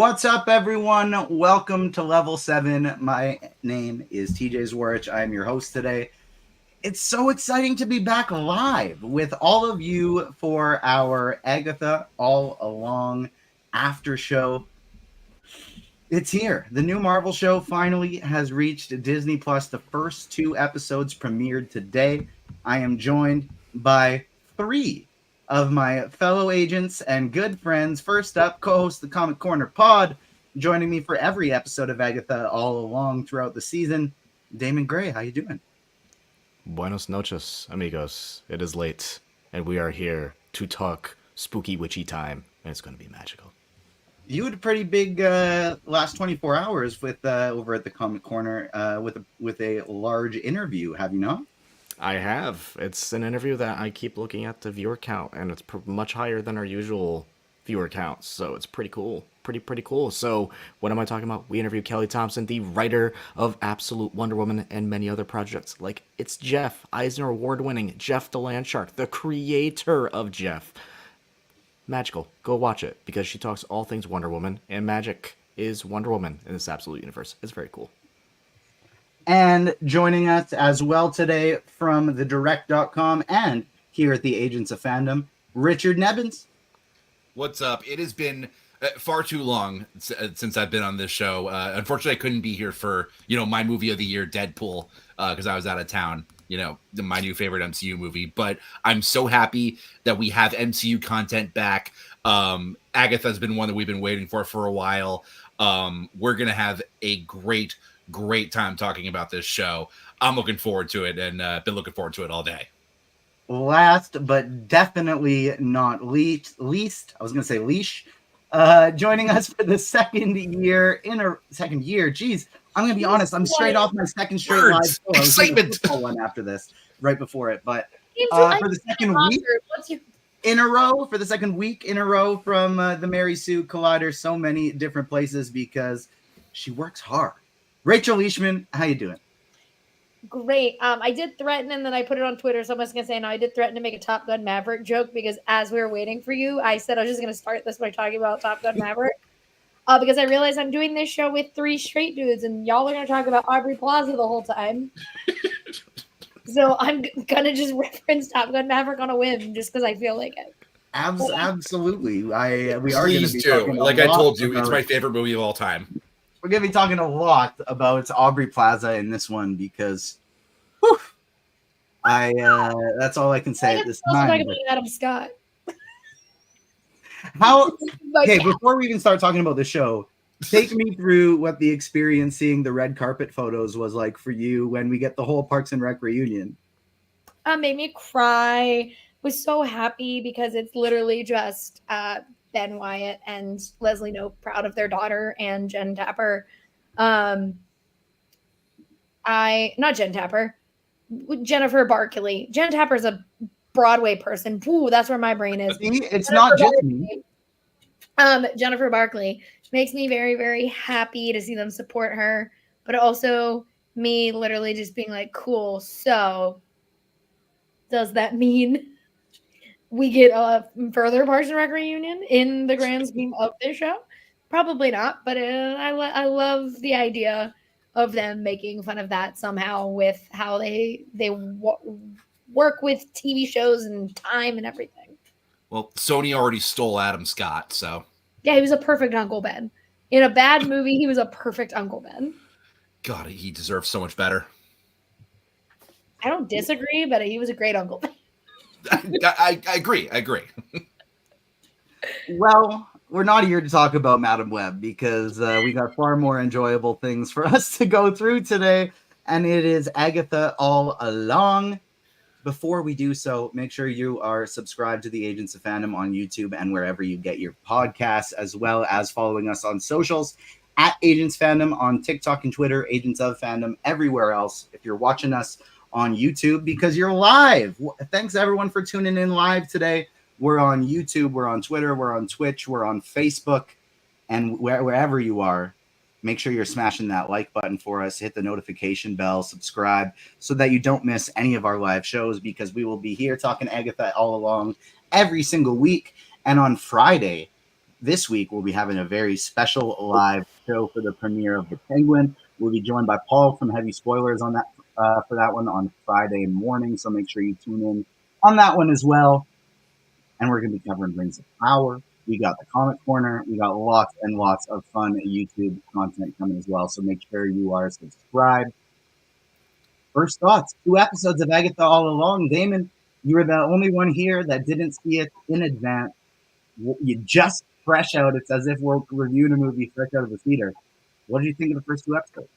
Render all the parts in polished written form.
What's up, everyone? Welcome to Level 7. My name is TJ Zwarich. I am your host today. It's so exciting to be back live with all of you for our Agatha All Along after show. It's here. The new Marvel show finally has reached Disney Plus. The first 2 episodes premiered today. I am joined by 3 of my fellow agents and good friends. First up, co-host the Comic Corner Pod, joining me for every episode of Agatha All Along throughout the season, Damon Gray. How you doing? Buenos noches, amigos. It is late, and we are here to talk spooky witchy time, and it's going to be magical. You had a pretty big last 24 hours with over at the Comic Corner with a large interview, have you not? I have. It's an interview that I keep looking at the viewer count, and it's much higher than our usual viewer counts, so it's pretty cool. Pretty cool. So, what am I talking about? We interviewed Kelly Thompson, the writer of Absolute Wonder Woman and many other projects. Like, it's Jeff, Eisner Award-winning Jeff the Landshark, the creator of Jeff. Magical. Go watch it, because she talks all things Wonder Woman, and magic is Wonder Woman in this Absolute universe. It's very cool. And joining us as well today from the direct.com and here at the Agents of Fandom, Richard Nebbins. What's up? It has been far too long since I've been on this show. Unfortunately, I couldn't be here for, my movie of the year, Deadpool, because I was out of town, my new favorite MCU movie. But I'm so happy that we have MCU content back. Agatha's been one that we've been waiting for a while. We're going to have a great time talking about this show. I'm looking forward to it, and been looking forward to it all day. Last but definitely not least, I was going to say leash, joining us for the second year. Geez, I'm going to be honest. I'm straight off my second straight live show. Excitement. One after this, right before it, but for the second week in a row, for the second week in a row from the Mary Sue Collider, so many different places because she works hard. Rachel Leishman, how you doing? Great. I did threaten, and then I put it on Twitter. So I'm just going to say, no, I did threaten to make a Top Gun Maverick joke because as we were waiting for you, I said I was just going to start this by talking about Top Gun Maverick because I realized I'm doing this show with 3 straight dudes, and y'all are going to talk about Aubrey Plaza the whole time. So I'm going to just reference Top Gun Maverick on a whim just because I feel like it. Absolutely. We are going to be talking like I told you, it's my favorite movie of all time. We're going to be talking a lot about Aubrey Plaza in this one because, whew, that's all I can say at this time. Talking about Adam Scott. Before we even start talking about the show, take me through what the experience seeing the red carpet photos was like for you when we get the whole Parks and Rec reunion. Made me cry. Was so happy because it's literally just Ben Wyatt and Leslie Knope proud of their daughter and Jen Tapper. Not Jen Tapper, Jennifer Barkley. Jen Tapper's a Broadway person. Ooh, that's where my brain is. It's not just me. Jennifer Barkley makes me very, very happy to see them support her, but also me literally just being like, cool. So does that mean we get a further Parks and Rec reunion in the grand scheme of this show? Probably not, but I love the idea of them making fun of that somehow with how they work with TV shows and time and everything. Well, Sony already stole Adam Scott, so. Yeah, he was a perfect Uncle Ben. In a bad movie, he was a perfect Uncle Ben. God, he deserves so much better. I don't disagree, but he was a great Uncle Ben. I agree. Well, we're not here to talk about Madam Web because we got far more enjoyable things for us to go through today, and it is Agatha All Along. Before we do so, make sure you are subscribed to the Agents of Fandom on YouTube and wherever you get your podcasts, as well as following us on socials at Agents Fandom on TikTok and Twitter, Agents of Fandom, everywhere else. If you're watching us on YouTube because you're live. Thanks everyone for tuning in live today. We're on YouTube, we're on Twitter, we're on Twitch, we're on Facebook, and wherever you are, make sure you're smashing that like button for us, hit the notification bell, subscribe so that you don't miss any of our live shows because we will be here talking Agatha All Along every single week. And on Friday, this week we'll be having a very special live show for the premiere of The Penguin. We'll be joined by Paul from Heavy Spoilers on that for that one on Friday morning. So make sure you tune in on that one as well. And we're going to be covering Rings of Power. We got the Comic Corner. We got lots and lots of fun YouTube content coming as well. So make sure you are subscribed. First thoughts, 2 episodes of Agatha All Along. Damon, you were the only one here that didn't see it in advance. You just fresh out. It's as if we're reviewing a movie fresh out of the theater. What did you think of the first 2 episodes?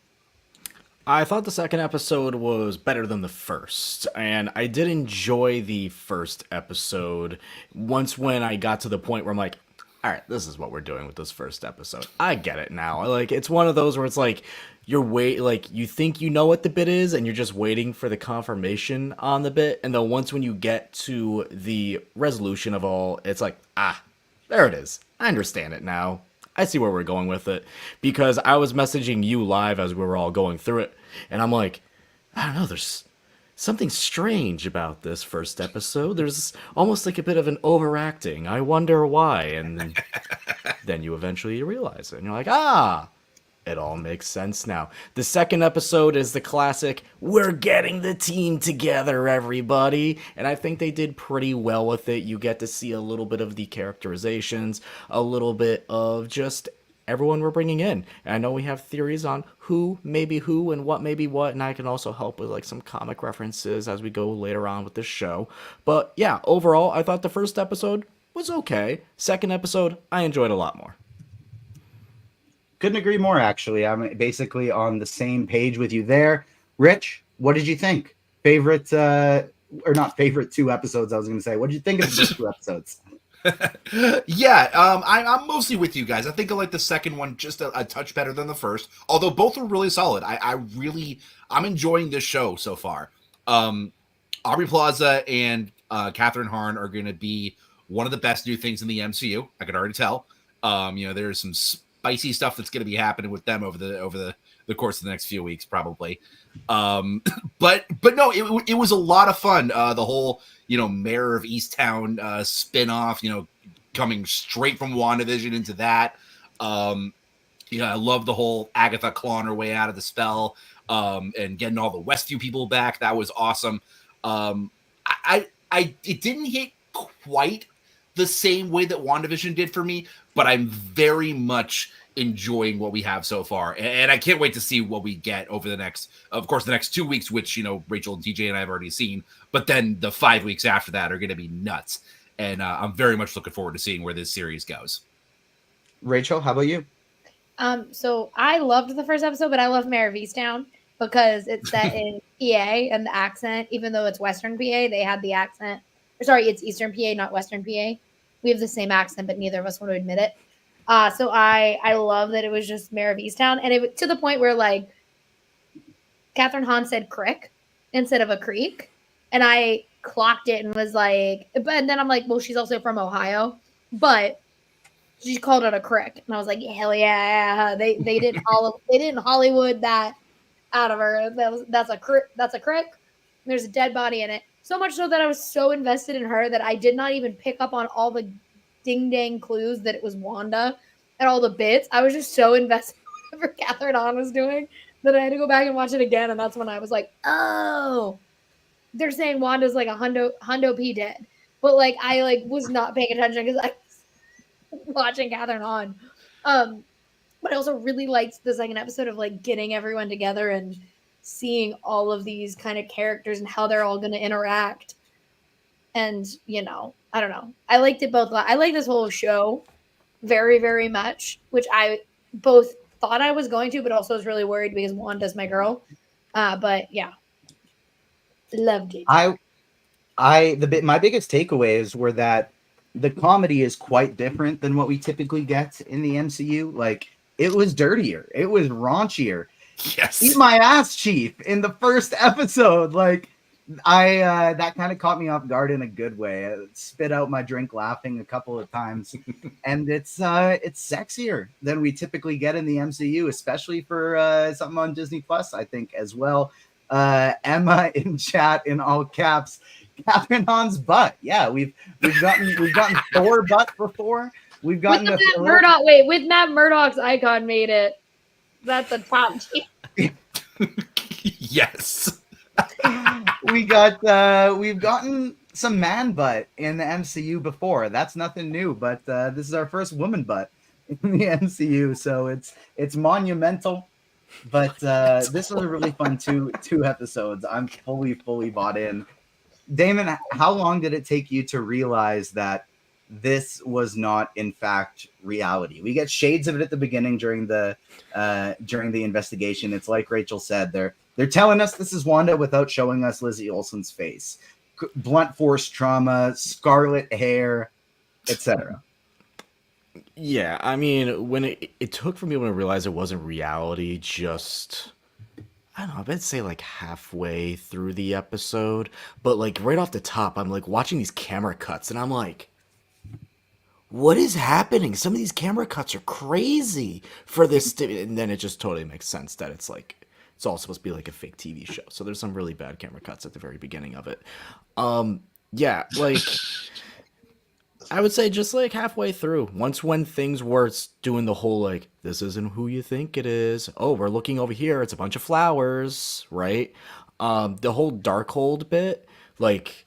I thought the second episode was better than the first, and I did enjoy the first episode once when I got to the point where I'm like, all right, this is what we're doing with this first episode. I get it now. Like, it's one of those where it's like, you think you know what the bit is, and you're just waiting for the confirmation on the bit, and then once when you get to the resolution of all, it's like, there it is. I understand it now. I see where we're going with it, because I was messaging you live as we were all going through it, and I'm like, I don't know, there's something strange about this first episode. There's almost like a bit of an overacting. I wonder why, and then you eventually realize it, and you're like, it all makes sense now. The second episode is the classic, we're getting the team together, everybody. And I think they did pretty well with it. You get to see a little bit of the characterizations, a little bit of just everyone we're bringing in. And I know we have theories on who may be who and what may be what. And I can also help with like some comic references as we go later on with this show. But yeah, overall, I thought the first episode was okay. Second episode, I enjoyed a lot more. Couldn't agree more, actually. I'm basically on the same page with you there. Rich, what did you think? Favorite, or not favorite 2 episodes, I was going to say. What did you think of the first 2 episodes? Yeah, I'm mostly with you guys. I think I like the second one just a touch better than the first, although both are really solid. I'm enjoying this show so far. Aubrey Plaza and Catherine Hahn are going to be one of the best new things in the MCU. I can already tell. There's some spicy stuff that's going to be happening with them over the course of the next few weeks, probably. But no, it was a lot of fun. The whole, Mayor of Easttown spinoff, coming straight from WandaVision into that. I love the whole Agatha clawing her way out of the spell, and getting all the Westview people back. That was awesome. It didn't hit quite the same way that WandaVision did for me, but I'm very much enjoying what we have so far. And I can't wait to see what we get over the next 2 weeks, which, Rachel, DJ, and I have already seen, but then the 5 weeks after that are going to be nuts. And I'm very much looking forward to seeing where this series goes. Rachel, how about you? So I loved the first episode, but I love Mayor of Easttown because it's set in PA, and the accent, even though it's Western PA, they had the accent. Sorry, it's Eastern PA, not Western PA. We have the same accent, but neither of us want to admit it. So I love that it was just Mayor of Easttown, and it to the point where like Catherine Hahn said crick instead of a creek, and I clocked it and was like, but then I'm like, well, she's also from Ohio, but she called it a crick, and I was like, hell yeah, they didn't Hollywood that out of her. That's a crick. There's a dead body in it. So much so that I was so invested in her that I did not even pick up on all the ding-dang clues that it was Wanda and all the bits. I was just so invested in whatever Catherine Hahn was doing that I had to go back and watch it again, and that's when I was like, oh, they're saying Wanda's like a hundo P dead. But like I was not paying attention because I was watching Catherine Hahn. But I also really liked the second episode of like getting everyone together and seeing all of these kind of characters and how they're all going to interact. And, I don't know. I liked it both. I like this whole show very, very much, which I both thought I was going to, but also was really worried because Wanda's my girl. But yeah, loved it. My biggest takeaways were that the comedy is quite different than what we typically get in the MCU. Like, it was dirtier. It was raunchier. Yes. Eat my ass, Chief, in the first episode. Like, that kind of caught me off guard in a good way. I spit out my drink laughing a couple of times. And it's sexier than we typically get in the MCU, especially for something on Disney Plus, I think, as well. Emma in chat in all caps, Catherine Hahn's butt. Yeah, we've gotten Thor butt before. We've gotten with Matt Murdock's icon made it. That's a top tier. Yes. we've gotten some man butt in the MCU before. That's nothing new, but this is our first woman butt in the MCU, so it's monumental. But this was a really fun two episodes. I'm fully bought in. Damon, how long did it take you to realize that this was not in fact reality? We get shades of it at the beginning during the investigation. It's like Rachel said, they're telling us this is Wanda without showing us Lizzie Olsen's face. Blunt force trauma, scarlet hair, etc. Yeah, I mean, when it took for me when I realized it wasn't reality, just I don't know, I'd say like halfway through the episode, but like right off the top, I'm like watching these camera cuts and I'm like, what is happening? Some of these camera cuts are crazy for this, and then it just totally makes sense that it's like it's all supposed to be like a fake TV show. So there's some really bad camera cuts at the very beginning of it. Yeah, like I would say just like halfway through, once when things were doing the whole like, this isn't who you think it is. Oh, we're looking over here. It's a bunch of flowers, right? The whole Darkhold bit, like,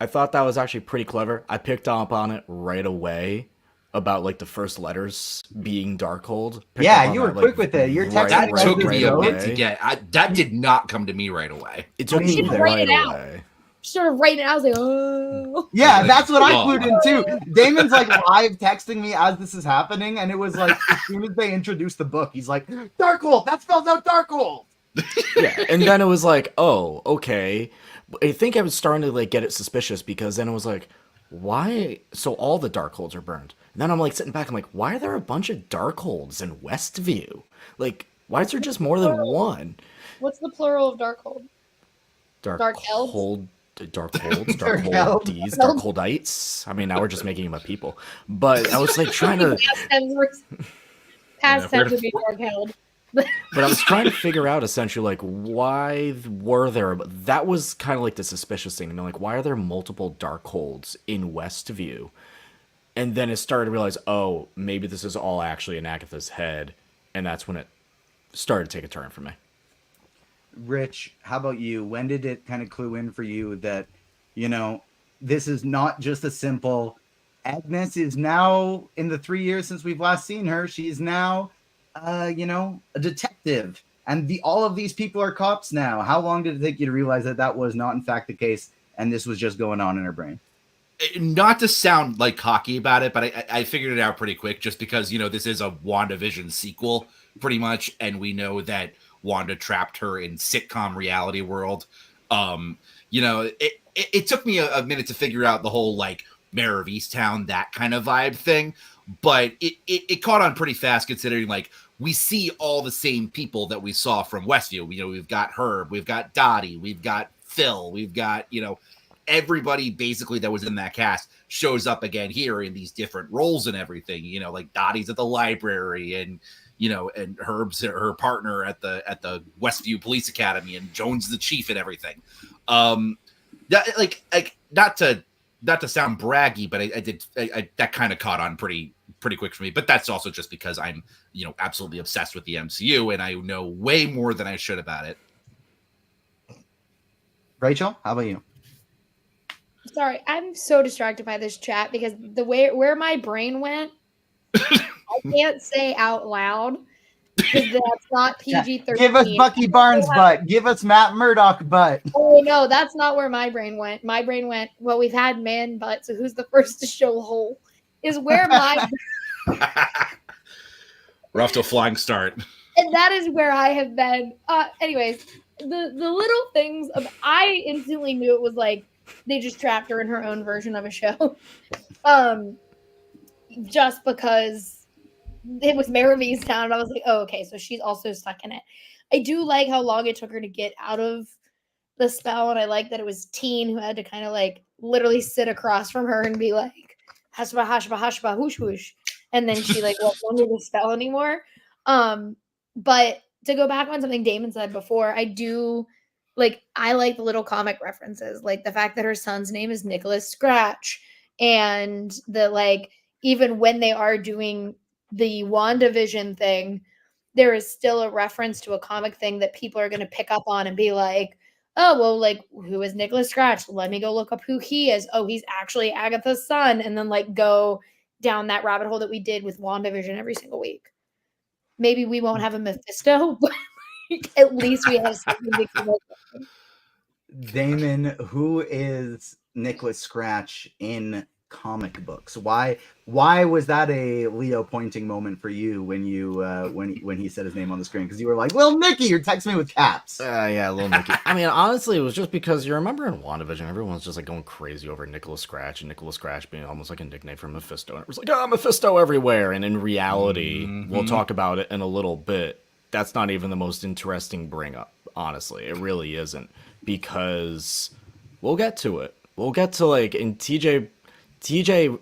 I thought that was actually pretty clever. I picked up on it right away about like the first letters being Darkhold. Yeah, you were quick with it. You're texting That right took me a away. bit to get. That did not come to me right away. It took me right away. Sort of right now, I was like, oh. Yeah, that's what I clued in too. Damon's like live texting me as this is happening, and it was like as soon as they introduced the book, he's like, Darkhold, that spells out Darkhold. Yeah, and then it was like, oh, okay. I think I was starting to like get it suspicious because then it was like, why? So all the Darkholds are burned. And then I'm like sitting back, I'm like, why are there a bunch of Darkholds in Westview? Like, why is there just more than one? What's the plural of Darkhold? Darkholds, Darkholdies, Darkholdites. I mean, now we're just making them a people. But I was like trying to past tense would be Darkheld. But I was trying to figure out essentially like why were there that was kind of like the suspicious thing. And I'm like, why are there multiple Darkholds in Westview? And then it started to realize, oh, maybe this is all actually in Agatha's head, and that's when it started to take a turn for me. Rich, how about you? When did it kind of clue in for you that, you know, this is not just a simple Agnes is now, in the 3 years since we've last seen her, she's now, you know, a detective. And all of these people are cops now. How long did it take you to realize that that was not, in fact, the case, and this was just going on in her brain? Not to sound like cocky about it, but I figured it out pretty quick just because, you know, this is a WandaVision sequel pretty much. And we know that Wanda trapped her in sitcom reality world. You know, it took me a minute to figure out the whole like Mayor of Easttown, that kind of vibe thing. But it caught on pretty fast considering like we see all the same people that we saw from Westview. You know, we've got Herb, we've got Dottie, we've got Phil, we've got, you know, everybody basically that was in that cast shows up again here in these different roles and everything, you know, like Dottie's at the library and, you know, and Herb's her partner at the Westview Police Academy and Jones the chief and everything. That like not to sound braggy, but I that kind of caught on pretty quick for me, but that's also just because I'm, you know, absolutely obsessed with the MCU and I know way more than I should about it. Rachel, how about you? Sorry, I'm so distracted by this chat because the way where my brain went, I can't say out loud because that's not PG-13. Give us Bucky Barnes butt. Give us Matt Murdock butt. Oh no, that's not where my brain went. My brain went, well, we've had man butt, so who's the first to show hole? Is where my We're off to a flying start. And that is where I have been. Anyways, the little things I instantly knew it was like they just trapped her in her own version of a show. Just because it was Mayor of Easttown, and I was like, oh, okay, so she's also stuck in it. I do like how long it took her to get out of the spell, and I like that it was Teen who had to kind of like literally sit across from her and be like, hashba, hashba, hashba, whoosh, whoosh. And then she like wasn't under the spell anymore. But to go back on something Damon said before, I like the little comic references, like the fact that her son's name is Nicholas Scratch, and the like even when they are doing the WandaVision thing, there is still a reference to a comic thing that people are going to pick up on and be like, oh, well, like, who is Nicholas Scratch? Let me go look up who he is. Oh, he's actually Agatha's son. And then, like, go down that rabbit hole that we did with WandaVision every single week. Maybe we won't have a Mephisto, but at least we have something to keep us. Damon, who is Nicholas Scratch in comic books? Why was that a Leo pointing moment for you when you when he said his name on the screen? Because you were like, "Well, Nicky," you're texting me with caps. Yeah, little Nicky. I mean, honestly, it was just because you remember in WandaVision, everyone was just like going crazy over Nicholas Scratch, and Nicholas Scratch being almost like a nickname for Mephisto. And it was like, oh, Mephisto everywhere. And in reality, we'll talk about it in a little bit. That's not even the most interesting bring up, honestly. It really isn't. Because we'll get to it. We'll get to, like, and TJ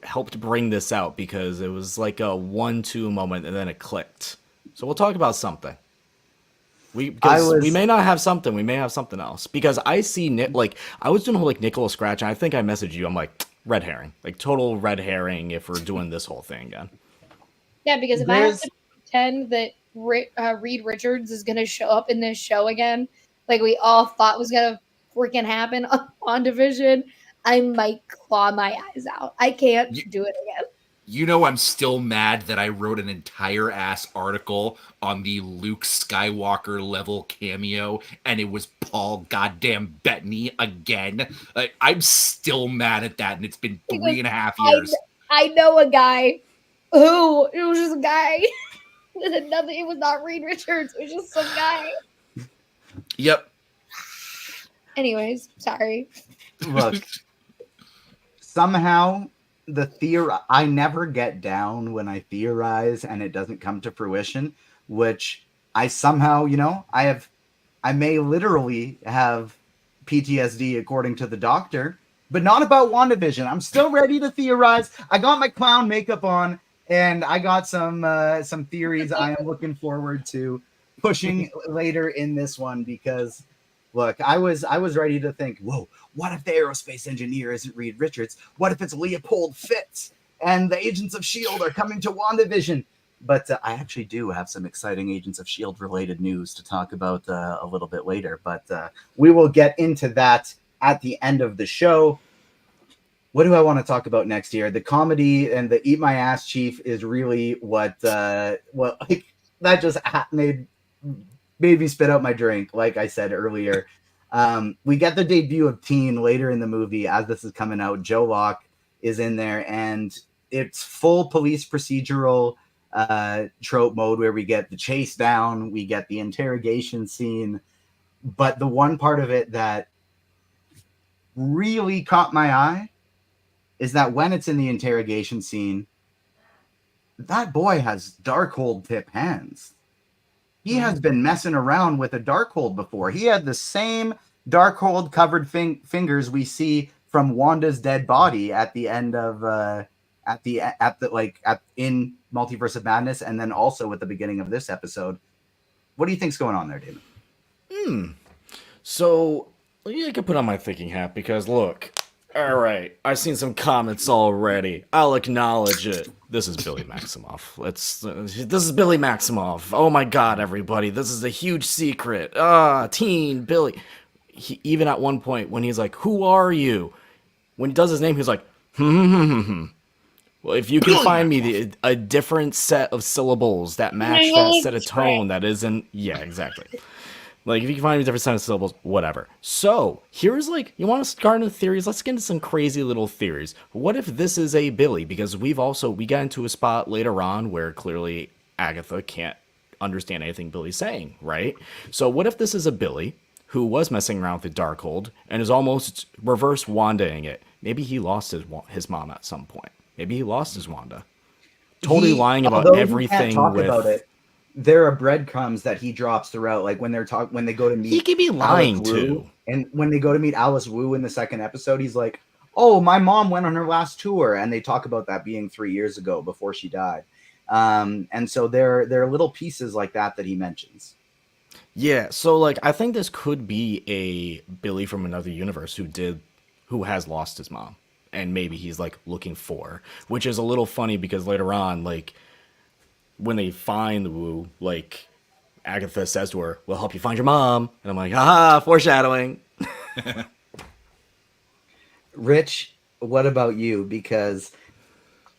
helped bring this out because it was like a 1-2 moment and then it clicked. So we'll talk about something. We may not have something. We may have something else. Because I see, I was doing a whole, like, Nicholas Scratch, and I think I messaged you. I'm like, red herring. Like, total red herring if we're doing this whole thing again. Yeah, because if I have to pretend that Reed Richards is going to show up in this show again, like we all thought was going to freaking happen on Division, I might claw my eyes out. I can't do it again. You know, I'm still mad that I wrote an entire ass article on the Luke Skywalker level cameo, and it was Paul goddamn Bettany again. I'm still mad at that, and it's been 3.5 years. I know a guy who, it was just a guy. It was not Reed Richards. It was just some guy. Yep. Anyways, sorry. Look, somehow I never get down when I theorize and it doesn't come to fruition, which I somehow, I may literally have PTSD according to the doctor, but not about WandaVision. I'm still ready to theorize. I got my clown makeup on and I got some theories I am looking forward to pushing later in this one because look, I was ready to think, whoa, what if the aerospace engineer isn't Reed Richards? What if it's Leopold Fitz and the Agents of S.H.I.E.L.D. are coming to WandaVision? But I actually do have some exciting Agents of S.H.I.E.L.D. related news to talk about a little bit later. But we will get into that at the end of the show. What do I want to talk about next year? The comedy and the Eat My Ass Chief is really what that just made me spit out my drink, like I said earlier. We get the debut of Teen later in the movie as this is coming out. Joe Locke is in there, and it's full police procedural trope mode where we get the chase down, we get the interrogation scene. But the one part of it that really caught my eye is that when it's in the interrogation scene, that boy has Darkhold tip hands. He has been messing around with a Darkhold before. He had the same Darkhold covered fingers we see from Wanda's dead body at the end of in Multiverse of Madness, and then also at the beginning of this episode. What do you think's going on there, David? So I can put on my thinking hat because look, all right, I've seen some comments already. I'll acknowledge it. This is Billy Maximoff. This is Billy Maximoff. Oh my God, everybody, this is a huge secret. Teen Billy. Even at one point when he's like, "Who are you?" When he does his name, he's like, Well, if you can find me a different set of syllables that match that set of tone, that isn't, yeah, exactly. Like, if you can find a different set of syllables, whatever. So, here's you want to start into theories? Let's get into some crazy little theories. What if this is a Billy? Because we got into a spot later on where clearly Agatha can't understand anything Billy's saying, right? So, what if this is a Billy who was messing around with the Darkhold and is almost reverse Wandaing it? Maybe he lost his mom at some point. Maybe he lost his Wanda. Totally lying about everything about it. There are breadcrumbs that he drops throughout, like when they go to meet. He could be lying too. And when they go to meet Alice Wu in the second episode, he's like, "Oh, my mom went on her last tour," and they talk about that being 3 years ago before she died. And so there are little pieces like that he mentions. Yeah, so I think this could be a Billy from another universe who has lost his mom. and maybe he's like looking for, which is a little funny because later on, like when they find the Wu, like Agatha says to her, "We'll help you find your mom," and I'm like, haha, foreshadowing. Rich, what about you? Because,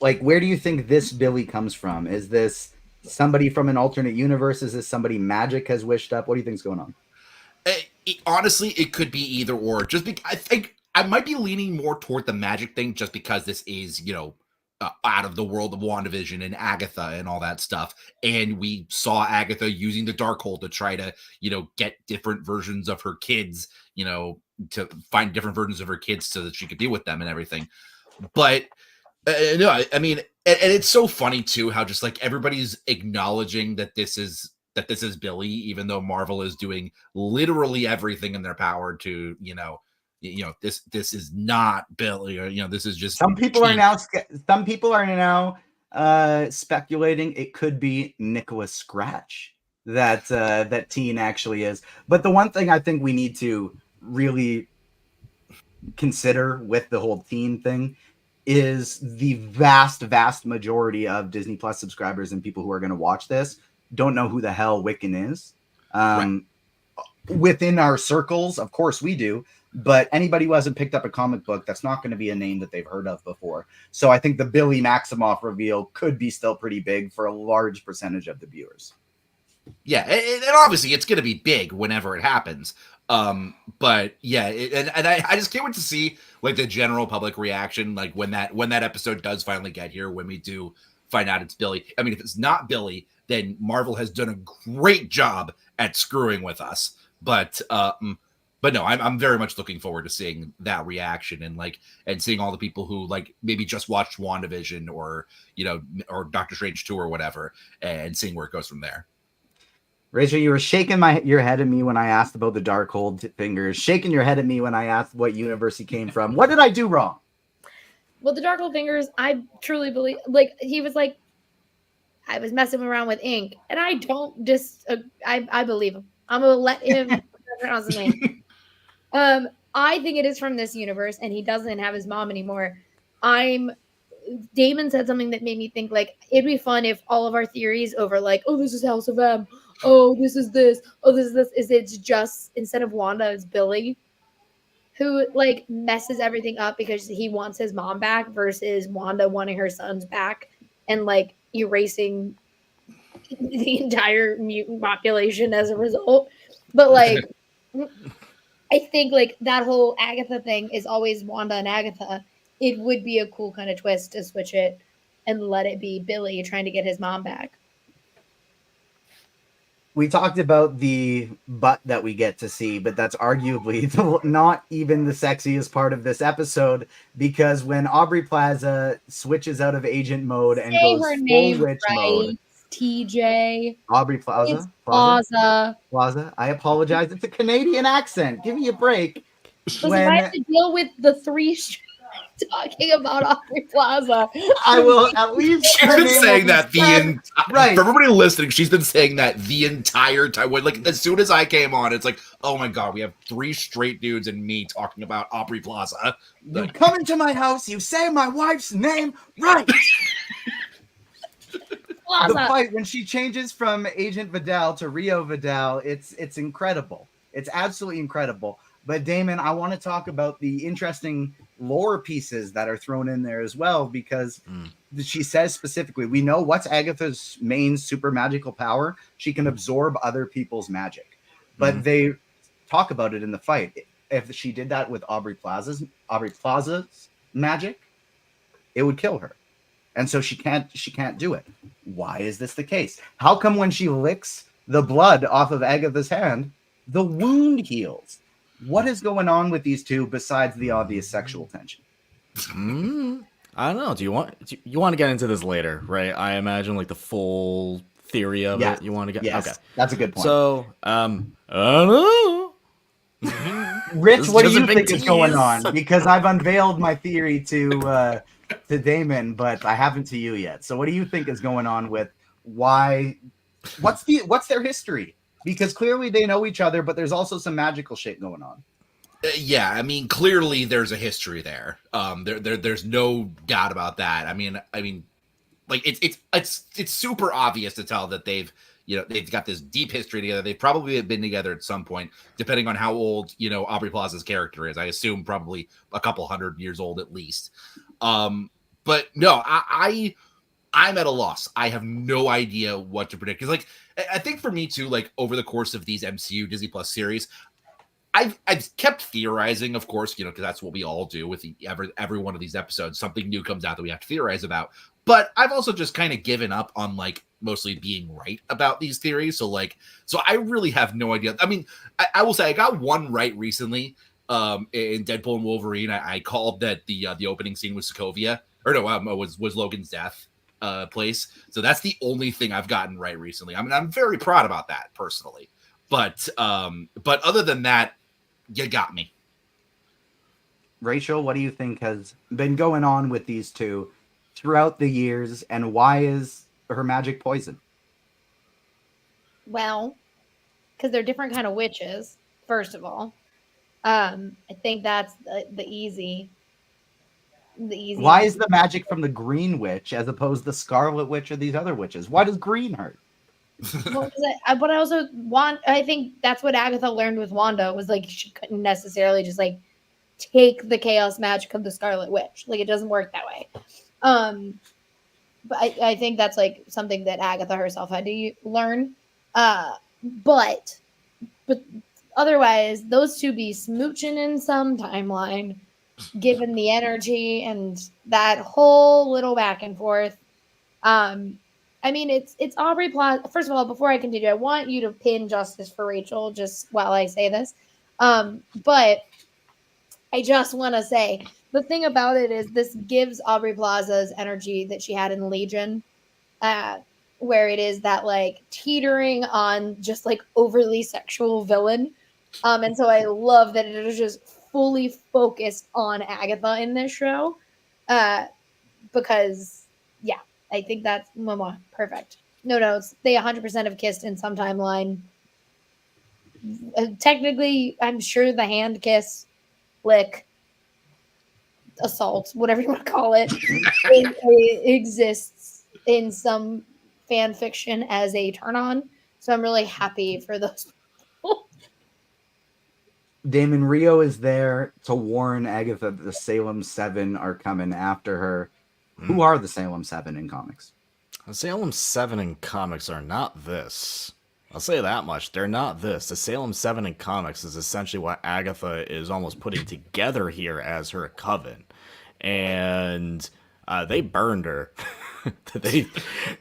like, where do you think this Billy comes from? Is this somebody from an alternate universe? Is this somebody magic has wished up? What do you think's going on? Honestly, it could be either or. I think I might be leaning more toward the magic thing, just because this is, out of the world of WandaVision and Agatha and all that stuff. And we saw Agatha using the Darkhold to try to, get different versions of her kids, to find different versions of her kids so that she could deal with them and everything. But no, I mean, and it's so funny too how just like everybody's acknowledging that this is Billy, even though Marvel is doing literally everything in their power to, this is not Billy, or this is just some people are now speculating it could be Nicholas Scratch that teen actually is. But the one thing I think we need to really consider with the whole teen thing is the vast majority of Disney Plus subscribers and people who are going to watch this don't know who the hell Wiccan is. Right. Within our circles, of course we do, but anybody who hasn't picked up a comic book, that's not going to be a name that they've heard of before. So I think the Billy Maximoff reveal could be still pretty big for a large percentage of the viewers. Yeah, and obviously it's going to be big whenever it happens. But yeah, and I just can't wait to see like the general public reaction, like when that episode does finally get here, when we do find out it's Billy. I mean, if it's not Billy, then Marvel has done a great job at screwing with us. But no, I'm very much looking forward to seeing that reaction and seeing all the people who like maybe just watched WandaVision or or Doctor Strange 2 or whatever, and seeing where it goes from there. Rachel, you were shaking your head at me when I asked about the Darkhold fingers, shaking your head at me when I asked what universe he came from. What did I do wrong? Well, the Darkhold fingers, I truly believe, like, he was like, I was messing around with ink, and I don't I believe him. I'm going to let him pronounce the name. I think it is from this universe, and he doesn't have his mom anymore. Damon said something that made me think, like, it'd be fun if all of our theories over, like, oh, this is House of M, oh, this is this, oh, this is this, is it's just, instead of Wanda, it's Billy, who, like, messes everything up because he wants his mom back versus Wanda wanting her sons back and, like, erasing the entire mutant population as a result. But, like, I think, like, that whole Agatha thing is always Wanda and Agatha. It would be a cool kind of twist to switch it and let it be Billy trying to get his mom back. We talked about the butt that we get to see, but that's arguably not even the sexiest part of this episode, because when Aubrey Plaza switches out of agent mode and goes full witch mode. TJ. Aubrey Plaza? It's Plaza. Plaza. I apologize. It's a Canadian accent. Give me a break. Listen, I have to deal with the three talking about Aubrey Plaza. I will at least. She's been saying that right. For everybody listening, she's been saying that the entire time. Like, as soon as I came on, it's like, oh my god, we have three straight dudes and me talking about Aubrey Plaza. You come into my house, you say my wife's name right. The fight when she changes from Agent Vidal to Rio Vidal, it's incredible. It's absolutely incredible. But Damon, I want to talk about the interesting lore pieces that are thrown in there as well, because she says specifically, we know what's Agatha's main super magical power. She can absorb other people's magic. But they talk about it in the fight. If she did that with Aubrey Plaza's magic, it would kill her. And so she can't do it. Why is this the case? How come when she licks the blood off of Agatha's hand, the wound heals? What is going on with these two besides the obvious sexual tension? I don't know. Do you want to get into this later, right? I imagine like the full theory of it. You want to get? Yes, okay, that's a good point. So, I don't know. Rich, what do you think is going on? Because I've unveiled my theory to Damon, but I haven't to you yet. So, what do you think is going on with why? What's their history? Because clearly they know each other, but there's also some magical shit going on. Yeah, I mean, clearly there's a history there. There's no doubt about that. I mean, like it's super obvious to tell that they've got this deep history together. They've probably been together at some point, depending on how old Aubrey Plaza's character is. I assume probably a couple 100 years old at least. But no, I'm at a loss. I have no idea what to predict. Because, like, I think for me too, like over the course of these MCU Disney Plus series, I've kept theorizing, of course, because that's what we all do with every one of these episodes. Something new comes out that we have to theorize about. But I've also just kind of given up on like mostly being right about these theories. So I really have no idea. I mean, I will say I got one right recently. In Deadpool and Wolverine, I called that the opening scene was Sokovia, or no, was Logan's death place. So that's the only thing I've gotten right recently. I mean, I'm very proud about that personally. But other than that, you got me. Rachel, what do you think has been going on with these two throughout the years, and why is her magic poison? Well, because they're different kind of witches, first of all. I think that's the easy. Why is the magic from the Green Witch as opposed to the Scarlet Witch or these other witches? Why does green hurt? But I also I think that's what Agatha learned with Wanda, was like she couldn't necessarily just like take the chaos magic of the Scarlet Witch. Like it doesn't work that way. But I think that's like something that Agatha herself had to learn. But otherwise, those two be smooching in some timeline, given the energy and that whole little back and forth. I mean, it's Aubrey Plaza. First of all, before I continue, I want you to pin justice for Rachel just while I say this. But I just want to say the thing about it is this gives Aubrey Plaza's energy that she had in Legion, where it is that like teetering on just like overly sexual villain. And so I love that it is just fully focused on Agatha in this show, because yeah, I think that's perfect. No notes. They 100% have kissed in some timeline. Technically, I'm sure the hand kiss, lick, assault, whatever you want to call it, it exists in some fan fiction as a turn on. So I'm really happy for those people. Damon, Rio is there to warn Agatha that the Salem Seven are coming after her. Who are the Salem Seven in comics? The Salem Seven in comics are not this. I'll say that much. They're not this. The Salem Seven in comics is essentially what Agatha is almost putting together here as her coven. And they burned her.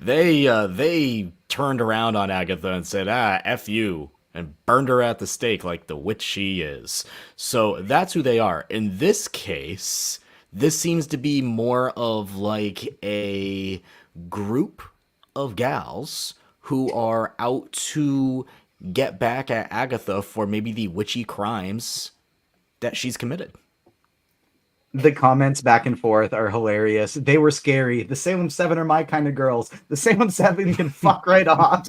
they turned around on Agatha and said, F you, and burned her at the stake like the witch she is. So that's who they are. In this case, this seems to be more of like a group of gals who are out to get back at Agatha for maybe the witchy crimes that she's committed. The comments back and forth are hilarious. They were scary. The Salem Seven are my kind of girls. The Salem Seven can fuck right off.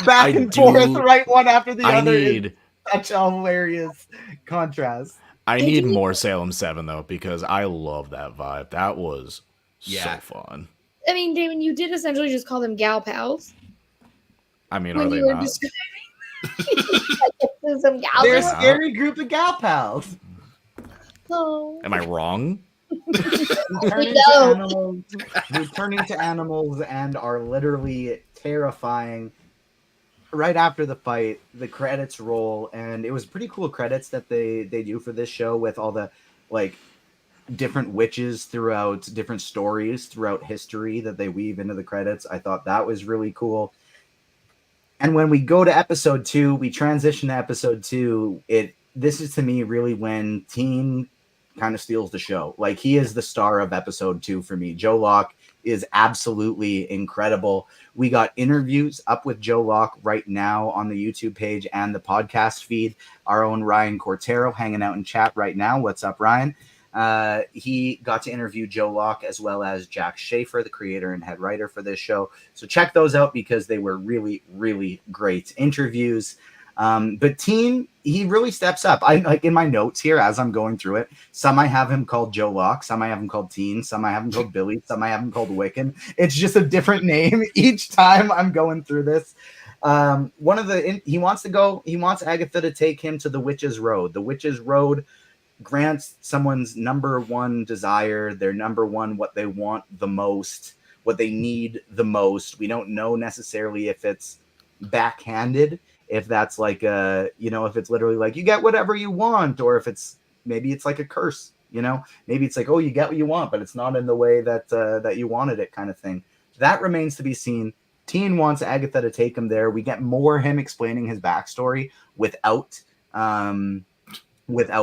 Back and forth, right one after the other. It's such a hilarious contrast. I need more Salem 7, though, because I love that vibe. That was so fun. I mean, Damon, you did essentially just call them gal pals. I mean, are they not? They're a scary group of gal pals. Oh. Am I wrong? Who turn into animals and are literally terrifying. Right after the fight, the credits roll, and it was pretty cool credits that they do for this show with all the like different witches throughout different stories throughout history that they weave into the credits. I thought that was really cool. And when we go to episode 2, we transition to episode 2. This is to me really when Teen kind of steals the show. Like, he is the star of episode 2 for me. Joe Locke is absolutely incredible. We got interviews up with Joe Locke right now on the YouTube page and the podcast feed. Our own Ryan Cortero hanging out in chat right now. What's up, Ryan? He got to interview Joe Locke as well as Jac Schaeffer, the creator and head writer for this show. So check those out because they were really, really great interviews. But Teen, he really steps up. I like in my notes here as I'm going through it. Some I have him called Joe Locke, some I have him called Teen, some I have him called Billy, some I have him called Wiccan. It's just a different name each time I'm going through this. He wants Agatha to take him to the Witch's Road. The Witch's Road grants someone's number one desire, their number one, what they want the most, what they need the most. We don't know necessarily if it's backhanded, if that's like if it's literally like you get whatever you want, or if maybe it's like a curse, maybe it's like, oh, you get what you want, but it's not in the way that you wanted it, kind of thing. That remains to be seen. Teen wants Agatha to take him there. We get more him explaining his backstory without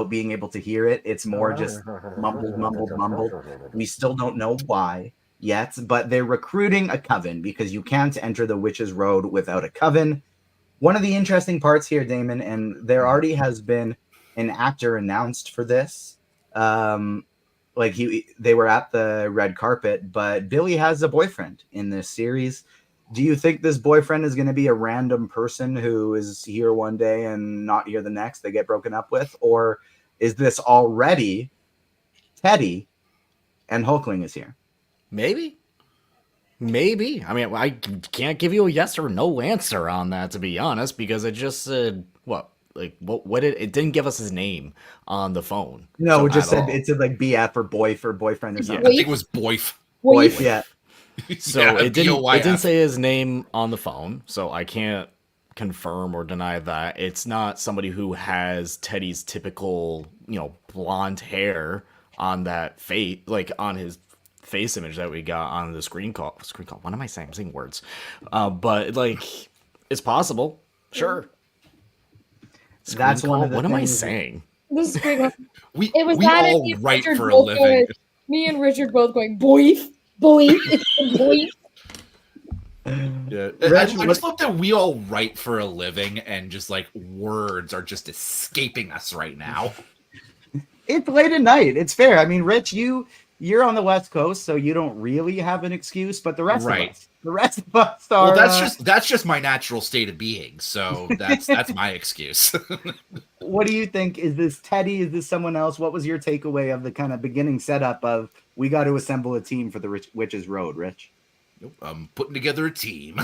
being able to hear it. It's more just mumbled. We still don't know why yet, but they're recruiting a coven because you can't enter the Witch's Road without a coven. One of the interesting parts here, Damon, and there already has been an actor announced for this. They were at the red carpet, but Billy has a boyfriend in this series. Do you think this boyfriend is going to be a random person who is here one day and not here the next, they get broken up with? Or is this already Teddy and Hulkling is here? Maybe. I mean, I can't give you a yes or no answer on that, to be honest, because it just said, it didn't give us his name on the phone. No, it just said, it said like BF or boyfriend or something. Yeah, I think it was Boyf. Boyf, yeah. So yeah, it didn't say his name on the phone, so I can't confirm or deny that. It's not somebody who has Teddy's typical, blonde hair on that face, like on his face image that we got on the screen call. What am I saying? I'm saying words. But it's possible. Sure. That's one of the What things. am I saying? The screen. We all write for a living. Me and Richard both going boif. Boif. Yeah. I just love that we all write for a living and just like words are just escaping us right now. It's late at night. It's fair. I mean, Rich, you're on the West Coast, so you don't really have an excuse, but the rest of us are. Well, that's just my natural state of being. So that's my excuse. What do you think? Is this Teddy? Is this someone else? What was your takeaway of the kind of beginning setup of we got to assemble a team for the Witch's Road, Rich? I'm putting together a team.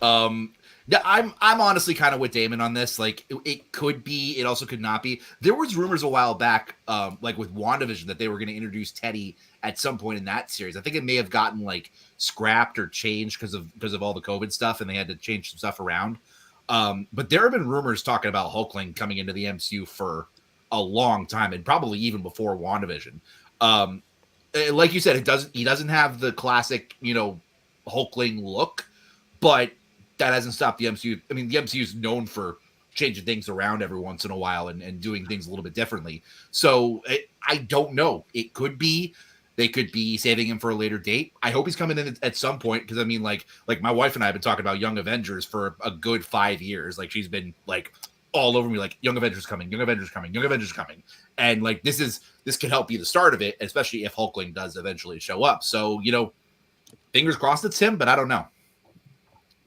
Yeah, I'm honestly kind of with Damon on this. Like, it could be, it also could not be. There was rumors a while back, with WandaVision, that they were going to introduce Teddy at some point in that series. I think it may have gotten scrapped or changed because of all the COVID stuff, and they had to change some stuff around. But there have been rumors talking about Hulkling coming into the MCU for a long time, and probably even before WandaVision. Like you said, he doesn't have the classic, Hulkling look, but that hasn't stopped the MCU. I mean, the MCU is known for changing things around every once in a while and doing things a little bit differently. So I don't know. It could be they could be saving him for a later date. I hope he's coming in at some point, because I mean, like my wife and I have been talking about Young Avengers for a good 5 years. Like, she's been all over me, like, Young Avengers coming, Young Avengers coming, Young Avengers coming. And this could help be the start of it, especially if Hulkling does eventually show up. So, fingers crossed it's him, but I don't know.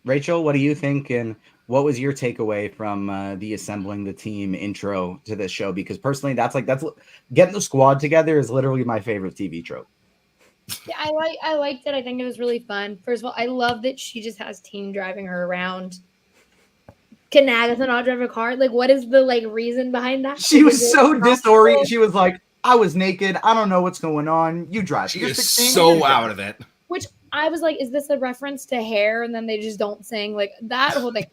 Rachel, what do you think? And what was your takeaway from the assembling the team intro to this show? Because personally, that's getting the squad together is literally my favorite TV trope. Yeah, I liked it. I think it was really fun. First of all, I love that she just has team driving her around. Can Agatha not drive a car? What is the reason behind that? She was so disoriented. She was like, I was naked. I don't know what's going on. You drive. She is so out of it. Which I was like, is this a reference to hair? And then they just don't sing that whole thing.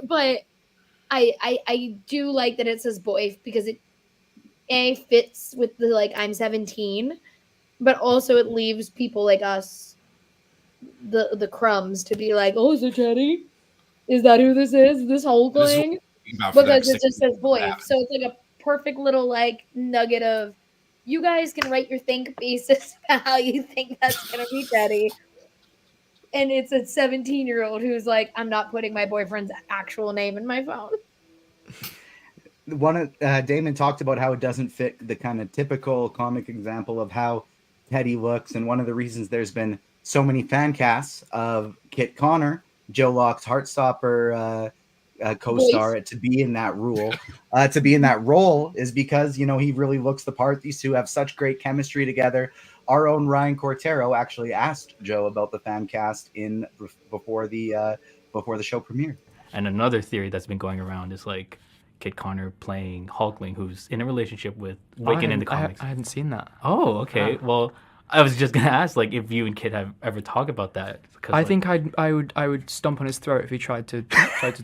But I do like that it says boy, because it fits with the I'm 17, but also it leaves people like us the crumbs to be like, oh, is it Teddy? Is that who this is? This Hulkling? Because it just says boy. So it's a perfect little nugget of, you guys can write your think pieces about how you think that's gonna be Teddy. And it's a 17-year-old who's like, I'm not putting my boyfriend's actual name in my phone. Damon talked about how it doesn't fit the kind of typical comic example of how Teddy looks. And one of the reasons there's been so many fan casts of Kit Connor, Joe Locke's Heartstopper, co-star to be in that role is because he really looks the part. These two have such great chemistry together. Our own Ryan Cortero actually asked Joe about the fan cast before the show premiered. And another theory that's been going around is like Kit Connor playing Hulkling, who's in a relationship with Wiccan in the comics. I hadn't seen that. Oh, okay. Well, I was just gonna ask, like, if you and Kit have ever talked about that. I think I would stomp on his throat if he tried to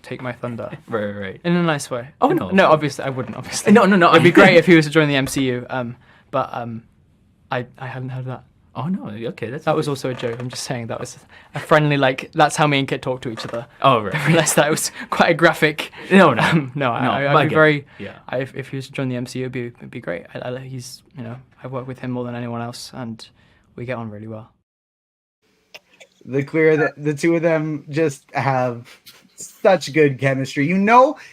take my thunder. Right. In a nice way. Oh no, no, obviously I wouldn't. Obviously, no. It'd be great if he was to join the MCU. But I haven't heard of that. Oh no, okay, that was also a joke. I'm just saying that was a friendly, like, that's how me and Kit talk to each other. Oh right. I realized that was quite a graphic. No. I'd be very. Yeah. If he was to join the MCU, it'd be great. He's I've worked with him more than anyone else, and we get on really well. The two of them just have such good chemistry.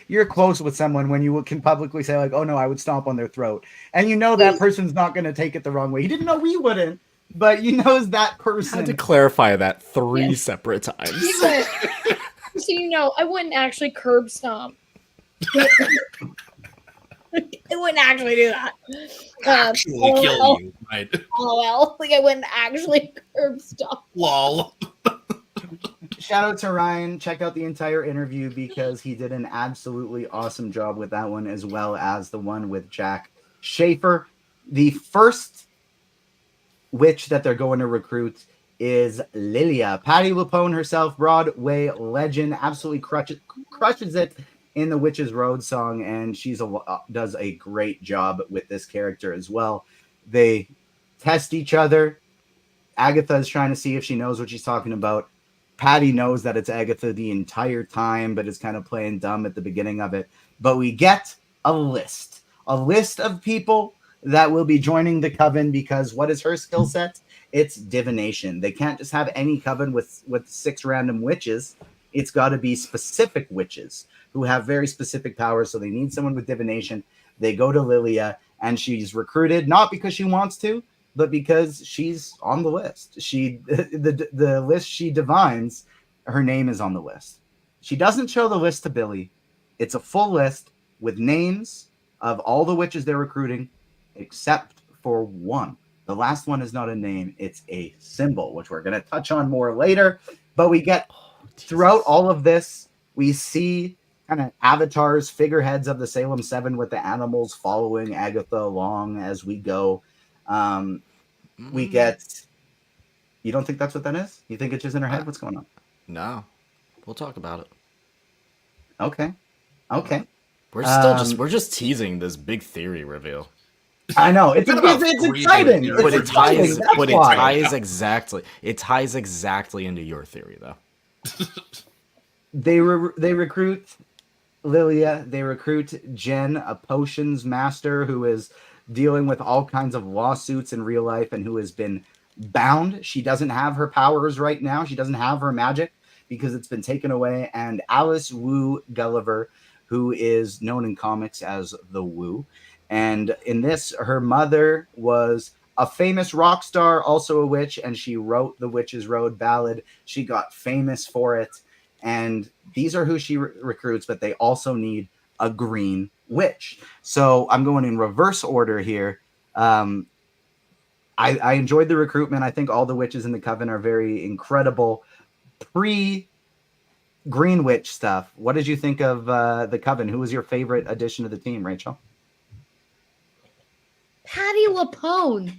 You're close with someone when you can publicly say, like, oh no, I would stomp on their throat, and that person's not going to take it the wrong way. He didn't know we wouldn't, but knows that person. I had to clarify that 3 separate times. So I wouldn't actually curb stomp. I wouldn't actually do that. Actually kill you. Right. LOL. Like, I wouldn't actually curb stomp. Lol. Shout out to Ryan. Check out the entire interview because he did an absolutely awesome job with that one, as well as the one with Jac Schaeffer. The first witch that they're going to recruit is Lilia. Patti LuPone herself, Broadway legend, absolutely crushes it in the Witch's Road song, and does a great job with this character as well. They test each other. Agatha is trying to see if she knows what she's talking about. Patti knows that it's Agatha the entire time, but is kind of playing dumb at the beginning of it. But we get a list of people that will be joining the Coven, because what is her skill set? It's divination. They can't just have any Coven with 6 random witches. It's got to be specific witches who have very specific powers, so they need someone with divination. They go to Lilia, and she's recruited not because she wants to, but because she's on the list. The list she divines, her name is on the list. She doesn't show the list to Billy. It's a full list with names of all the witches they're recruiting, except for one. The last one is not a name, it's a symbol, which we're going to touch on more later. But we get, throughout all of this, we see kind of avatars, figureheads of the Salem Seven with the animals following Agatha along as we go. We get... You don't think that's what that is? You think it's just in her head? What's going on? No. We'll talk about it. Okay. We're just teasing this big theory reveal. I know it's exciting, but it ties. But it ties exactly into your theory, though. They recruit Lilia. They recruit Jen, a potions master who is dealing with all kinds of lawsuits in real life and who has been bound. She doesn't have her powers right now. She doesn't have her magic because it's been taken away. And Alice Wu Gulliver, who is known in comics as the Wu. And in this, her mother was a famous rock star, also a witch, and she wrote the Witch's Road ballad. She got famous for it. And these are who she recruits, but they also need a green witch. So I'm going in reverse order here. I enjoyed the recruitment. I think all the witches in the Coven are very incredible. Pre-Green Witch stuff, what did you think of the Coven? Who was your favorite addition to the team, Rachel? Patti LuPone.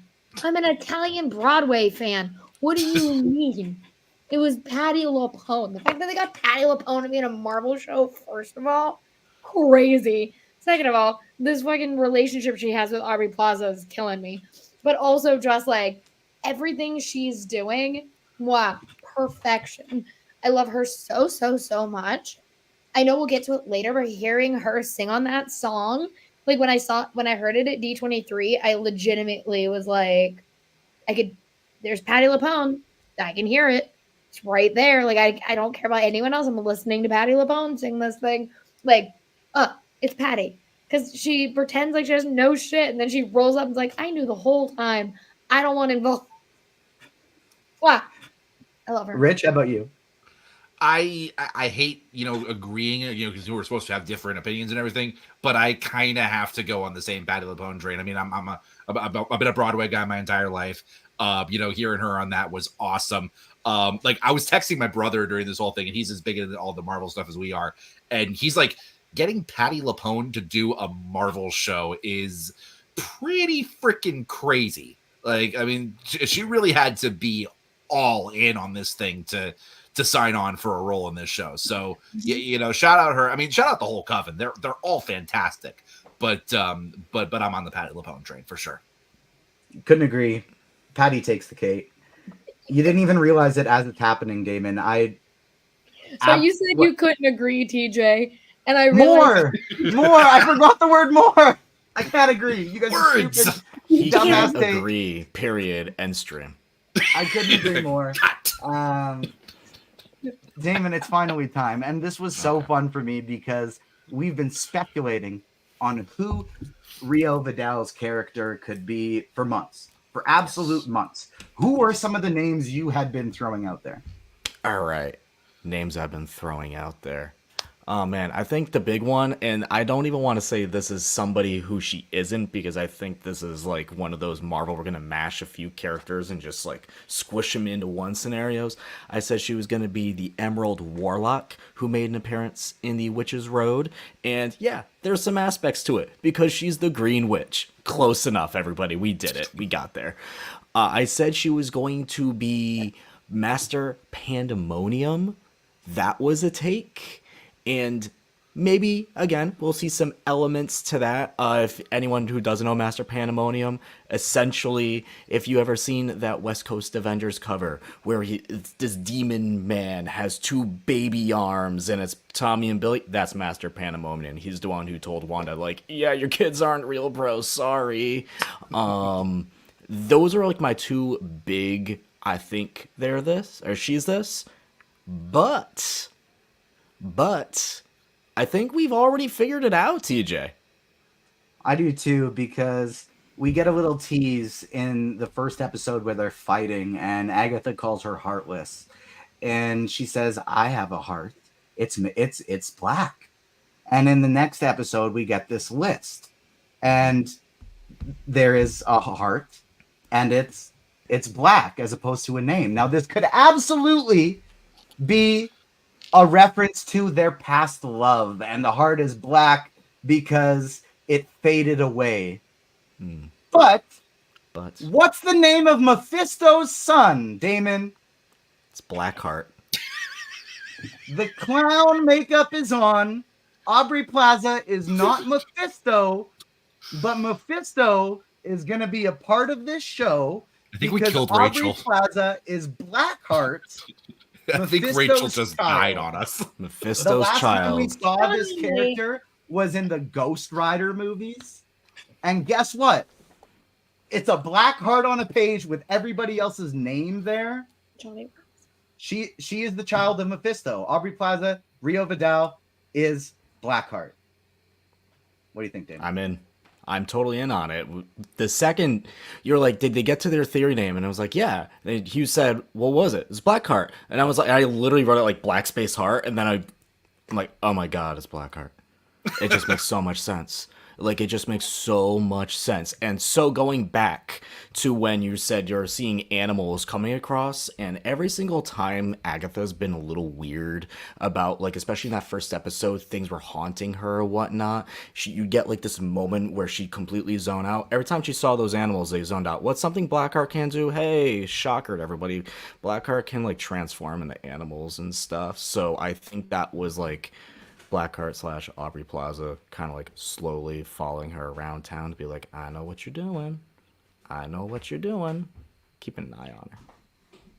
I'm an Italian Broadway fan. What do you mean? It was Patti LuPone. The fact that they got Patti LuPone to be in a Marvel show, first of all, crazy. Second of all, this fucking relationship she has with Aubrey Plaza is killing me. But also just like everything she's doing, wow, perfection. I love her so, so, so much. I know we'll get to it later, but hearing her sing on that song, like when I heard it at D23, I legitimately was like, there's Patti LuPone. I can hear it. It's right there. Like, I don't care about anyone else. I'm listening to Patti LuPone sing this thing. Like, it's Patti. Because she pretends like she doesn't know shit, and then she rolls up and is like, I knew the whole time. I don't want to involve. Wow. I love her. Rich, how about you? I hate, agreeing, because we're supposed to have different opinions and everything, but I kind of have to go on the same Patti LuPone train. I mean, I've been a Broadway guy my entire life. Hearing her on that was awesome. Like I was texting my brother during this whole thing, and he's as big into all the Marvel stuff as we are, and he's like, getting Patti LuPone to do a Marvel show is pretty freaking crazy. Like, I mean, she really had to be all in on this thing to sign on for a role in this show. So, shout out her. I mean, shout out the whole Coven. They're all fantastic. But I'm on the Patti LuPone train for sure. Couldn't agree. Patty takes the cake. You didn't even realize it as it's happening, Damon. So you said you couldn't agree, TJ, and I realized more. I forgot the word more. I can't agree. You guys are stupid. He can't agree. Period. End stream. I couldn't agree more. Damon, it's finally time. And this was so fun for me because we've been speculating on who Rio Vidal's character could be for months, for absolute months. Who were some of the names you had been throwing out there? All right. Names I've been throwing out there. Oh, man. I think the big one, and I don't even want to say this is somebody who she isn't, because I think this is like one of those Marvel, we're going to mash a few characters and just like squish them into one scenarios. I said she was going to be the Emerald Warlock who made an appearance in the Witch's Road. And yeah, there's some aspects to it because she's the Green Witch. Close enough, everybody. We did it. We got there. I said she was going to be Master Pandemonium. That was a take. And maybe, again, we'll see some elements to that. If anyone who doesn't know Master Pandemonium, essentially, if you ever seen that West Coast Avengers cover where this demon man has two baby arms and it's Tommy and Billy, that's Master Pandemonium. He's the one who told Wanda, like, yeah, your kids aren't real, bro. Sorry. Those are like my two big, I think they're this, or she's this. But I think we've already figured it out, TJ. I do too, because we get a little tease in the first episode where they're fighting, and Agatha calls her heartless, and she says, "I have a heart. It's black." And in the next episode, we get this list, and there is a heart, and it's black as opposed to a name. Now, this could absolutely be a reference to their past love, and the heart is black because it faded away. But what's the name of Mephisto's son, Damon? It's Blackheart. The clown makeup is on. Aubrey Plaza is not Mephisto, but Mephisto is going to be a part of this show. I think we killed Aubrey Rachel. Plaza is Blackheart. I think Rachel just died on us. Mephisto's the last child. time we saw this character was in the Ghost Rider movies. And guess what? It's a black heart on a page with everybody else's name there. She is the child of Mephisto. Aubrey Plaza, Rio Vidal is Blackheart. What do you think, David? I'm in. I'm totally in on it. The second you're like, did they get to their theory name? And I was like, yeah. And Hugh said, what was it? It's Blackheart. And I was like, I literally wrote it like Black Space Heart. And then I'm like, oh my God, it's Blackheart. It just makes so much sense. Like, it just makes so much sense. And so going back to when you said you're seeing animals coming across, and every single time Agatha's been a little weird about, like, especially in that first episode, things were haunting her or whatnot. You get, like, this moment where she completely zoned out. Every time she saw those animals, they zoned out. What's something Blackheart can do? Hey, shocker to everybody. Blackheart can, like, transform into animals and stuff. So I think that was, like, Blackheart / Aubrey Plaza kind of like slowly following her around town to be like, I know what you're doing. I know what you're doing. Keep an eye on her.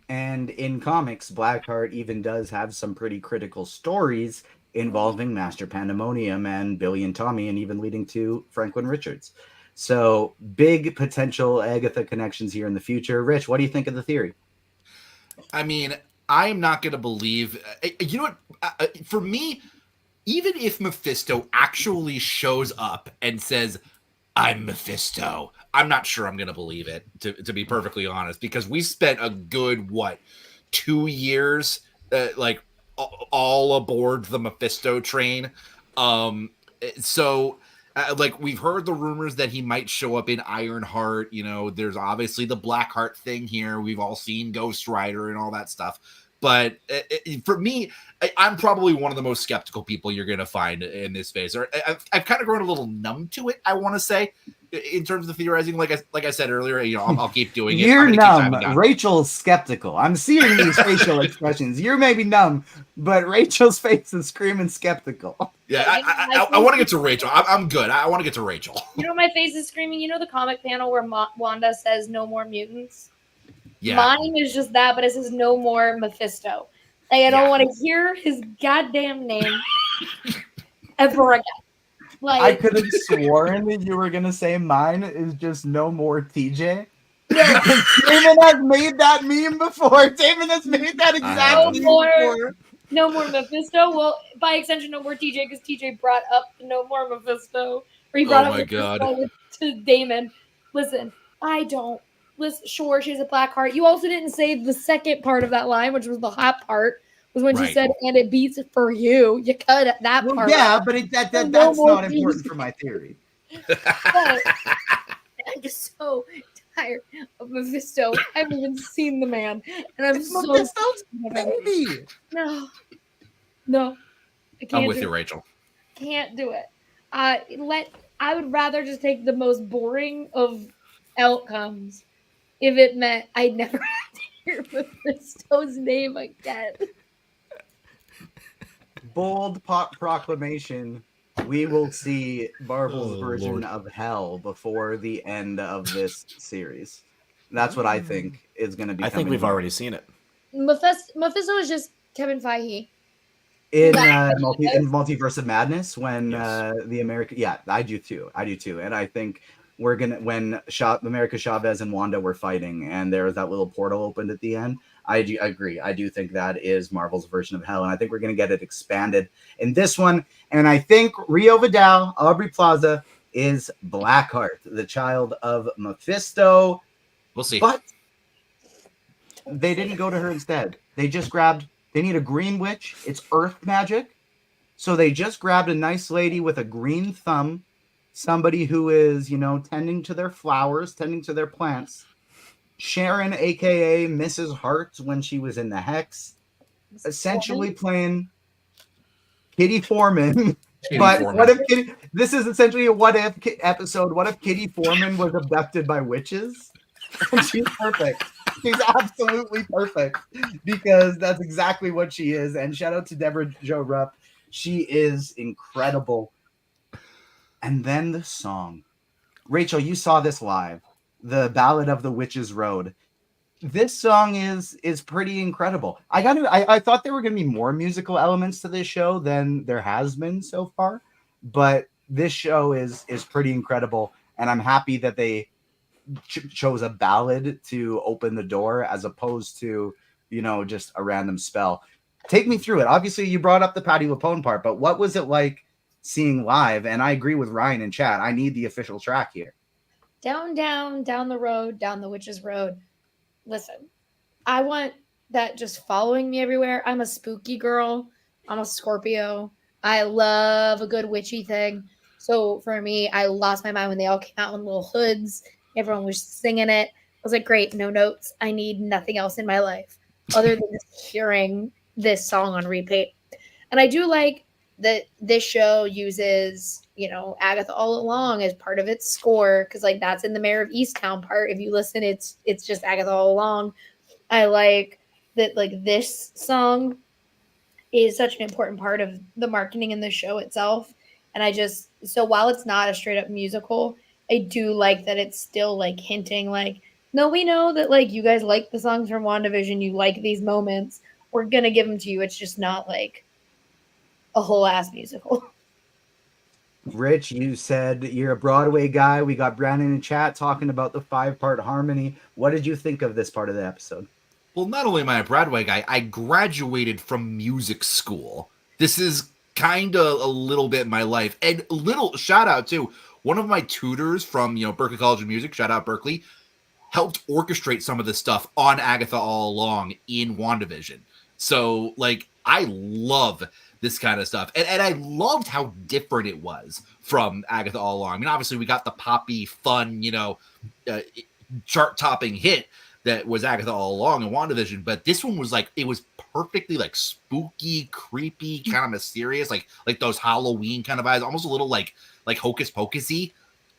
And in comics, Blackheart even does have some pretty critical stories involving Master Pandemonium and Billy and Tommy, and even leading to Franklin Richards. So big potential Agatha connections here in the future. Rich, what do you think of the theory? I mean, I'm not going to believe, you know what, for me, even if Mephisto actually shows up and says, I'm Mephisto, I'm not sure I'm going to believe it, to be perfectly honest, because we spent a good, 2 years, like, all aboard the Mephisto train. So like we've heard the rumors that he might show up in Ironheart. You know, there's obviously the Blackheart thing here. We've all seen Ghost Rider and all that stuff. But for me, I'm probably one of the most skeptical people you're going to find in this phase. Or I've kind of grown a little numb to it, I want to say, in terms of theorizing. Like I said earlier, you know, I'll keep doing it. You're numb. Rachel's skeptical. I'm seeing these facial expressions. You're maybe numb, but Rachel's face is screaming skeptical. Yeah, I want to get to Rachel. I'm good. I want to get to Rachel. You know, my face is screaming. You know the comic panel where Wanda says "No more mutants." Yeah. Mine is just that, but it says "No more Mephisto." Like I don't want to hear his goddamn name ever again. Like I could have sworn that you were gonna say mine is just no more TJ. No. Damon has made that meme before. Damon has made that exact meme before. No more Mephisto. Well, by extension, no more TJ because TJ brought up the no more Mephisto. Or he brought up Mephisto to Damon. Listen, I don't. Listen, sure, she's a Blackheart. You also didn't say the second part of that line, which was the hot part, was when she said, "And it beats for you." You cut that part. Yeah, but that's not important for my theory. I'm just so tired of Mephisto. I haven't even seen the man, and I'm so Mephisto's baby. No, I can't. I'm with you, Rachel. Can't do it. I would rather just take the most boring of outcomes if it meant I never had to hear Mephisto's name again. Bold proclamation. We will see Marvel's version of hell before the end of this series. That's what I think is going to be. I think we've already seen it. Mephisto is just Kevin Feige. In Multiverse of Madness, when the America, I do too, and I think we're gonna when America Chavez and Wanda were fighting, and there was that little portal opened at the end. I agree. I do think that is Marvel's version of hell, and I think we're gonna get it expanded in this one. And I think Rio Vidal, Aubrey Plaza, is Blackheart, the child of Mephisto. We'll see, but they didn't go to her instead. They just grabbed. They need a green witch. It's earth magic. So they just grabbed a nice lady with a green thumb, somebody who is, tending to their flowers, tending to their plants. Sharon, a.k.a. Mrs. Hart, when she was in the Hex, essentially playing Kitty Foreman. What if Kitty... This is essentially a what if episode. What if Kitty Foreman was abducted by witches? And she's perfect. She's absolutely perfect because that's exactly what she is. And shout out to Deborah Jo Rupp. She is incredible. And then the song. Rachel, you saw this live. The Ballad of the Witch's Road. This song is pretty incredible. I thought there were going to be more musical elements to this show than there has been so far. But this show is pretty incredible. And I'm happy that they chose a ballad to open the door as opposed to just a random spell. Take me through it. Obviously you brought up the Patti LuPone part, but what was it like seeing live? And I agree with Ryan in chat. I need the official track here. Down the road, down the witch's road. Listen, I want that just following me everywhere. I'm a spooky girl. I'm a Scorpio. I love a good witchy thing. So for me, I lost my mind when they all came out in little hoods. Everyone was singing it. I was like, great, no notes. I need nothing else in my life other than just hearing this song on repeat. And I do like that this show uses, Agatha All Along as part of its score because, that's in the Mayor of Easttown part. If you listen, it's just Agatha All Along. I like that, this song is such an important part of the marketing in the show itself. And so while it's not a straight up musical, I do like that it's still hinting no, we know that you guys like the songs from WandaVision. You like these moments. We're going to give them to you. It's just not a whole ass musical. Rich, you said you're a Broadway guy. We got Brandon in chat talking about the 5-part harmony. What did you think of this part of the episode? Well, not only am I a Broadway guy, I graduated from music school. This is kind of a little bit my life. And a little shout out to one of my tutors from, Berklee College of Music, shout out Berklee, helped orchestrate some of this stuff on Agatha All Along in WandaVision. So, I love this kind of stuff. And I loved how different it was from Agatha All Along. I mean, obviously we got the poppy, fun, chart-topping hit that was Agatha All Along in WandaVision, but this one was like, it was perfectly like spooky, creepy, kind of mysterious, like those Halloween kind of vibes, almost a little like Hocus Pocusy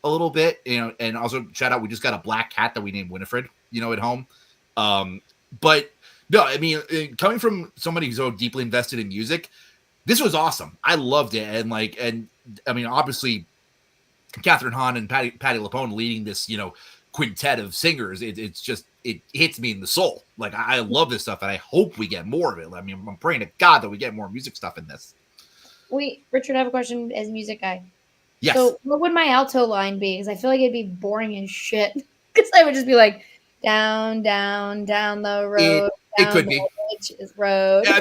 a little bit, and also shout out, we just got a black cat that we named Winifred, at home. But no, I mean, coming from somebody who's so deeply invested in music, this was awesome. I loved it. And I mean, obviously Catherine Hahn and Patty LuPone leading this, quintet of singers. It hits me in the soul. Like, I love this stuff and I hope we get more of it. I mean, I'm praying to God that we get more music stuff in this. Wait, Richard, I have a question as a music guy. Yes. So what would my alto line be? Because I feel like it'd be boring as shit. Because I would just be like, down, down, down the road. It could be. Road. Yeah,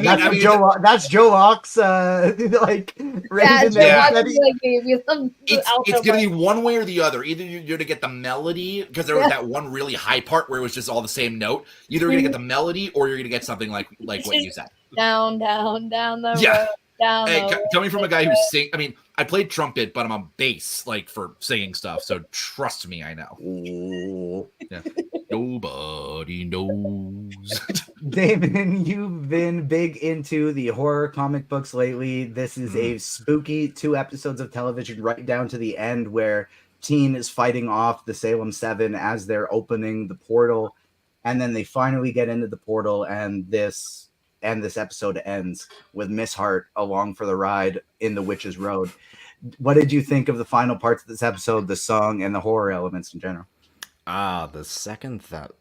that's Joe Locke's like it's it's gonna be one way or the other. Either you're gonna get the melody, because there was that one really high part where it was just all the same note. Either you're gonna get the melody or you're gonna get something like what you said. Down, down, down the road. Down Coming from a guy who sings, I mean, I played trumpet, but I'm on bass, like, for singing stuff. So trust me, I know. Yeah. Nobody knows. Damon, you've been big into the horror comic books lately. This is a spooky 2 episodes of television right down to the end where Teen is fighting off the Salem Seven as they're opening the portal. And then they finally get into the portal, and this episode ends with Miss Hart along for the ride in the Witch's Road. What did you think of the final parts of this episode, the song, and the horror elements in general? The second that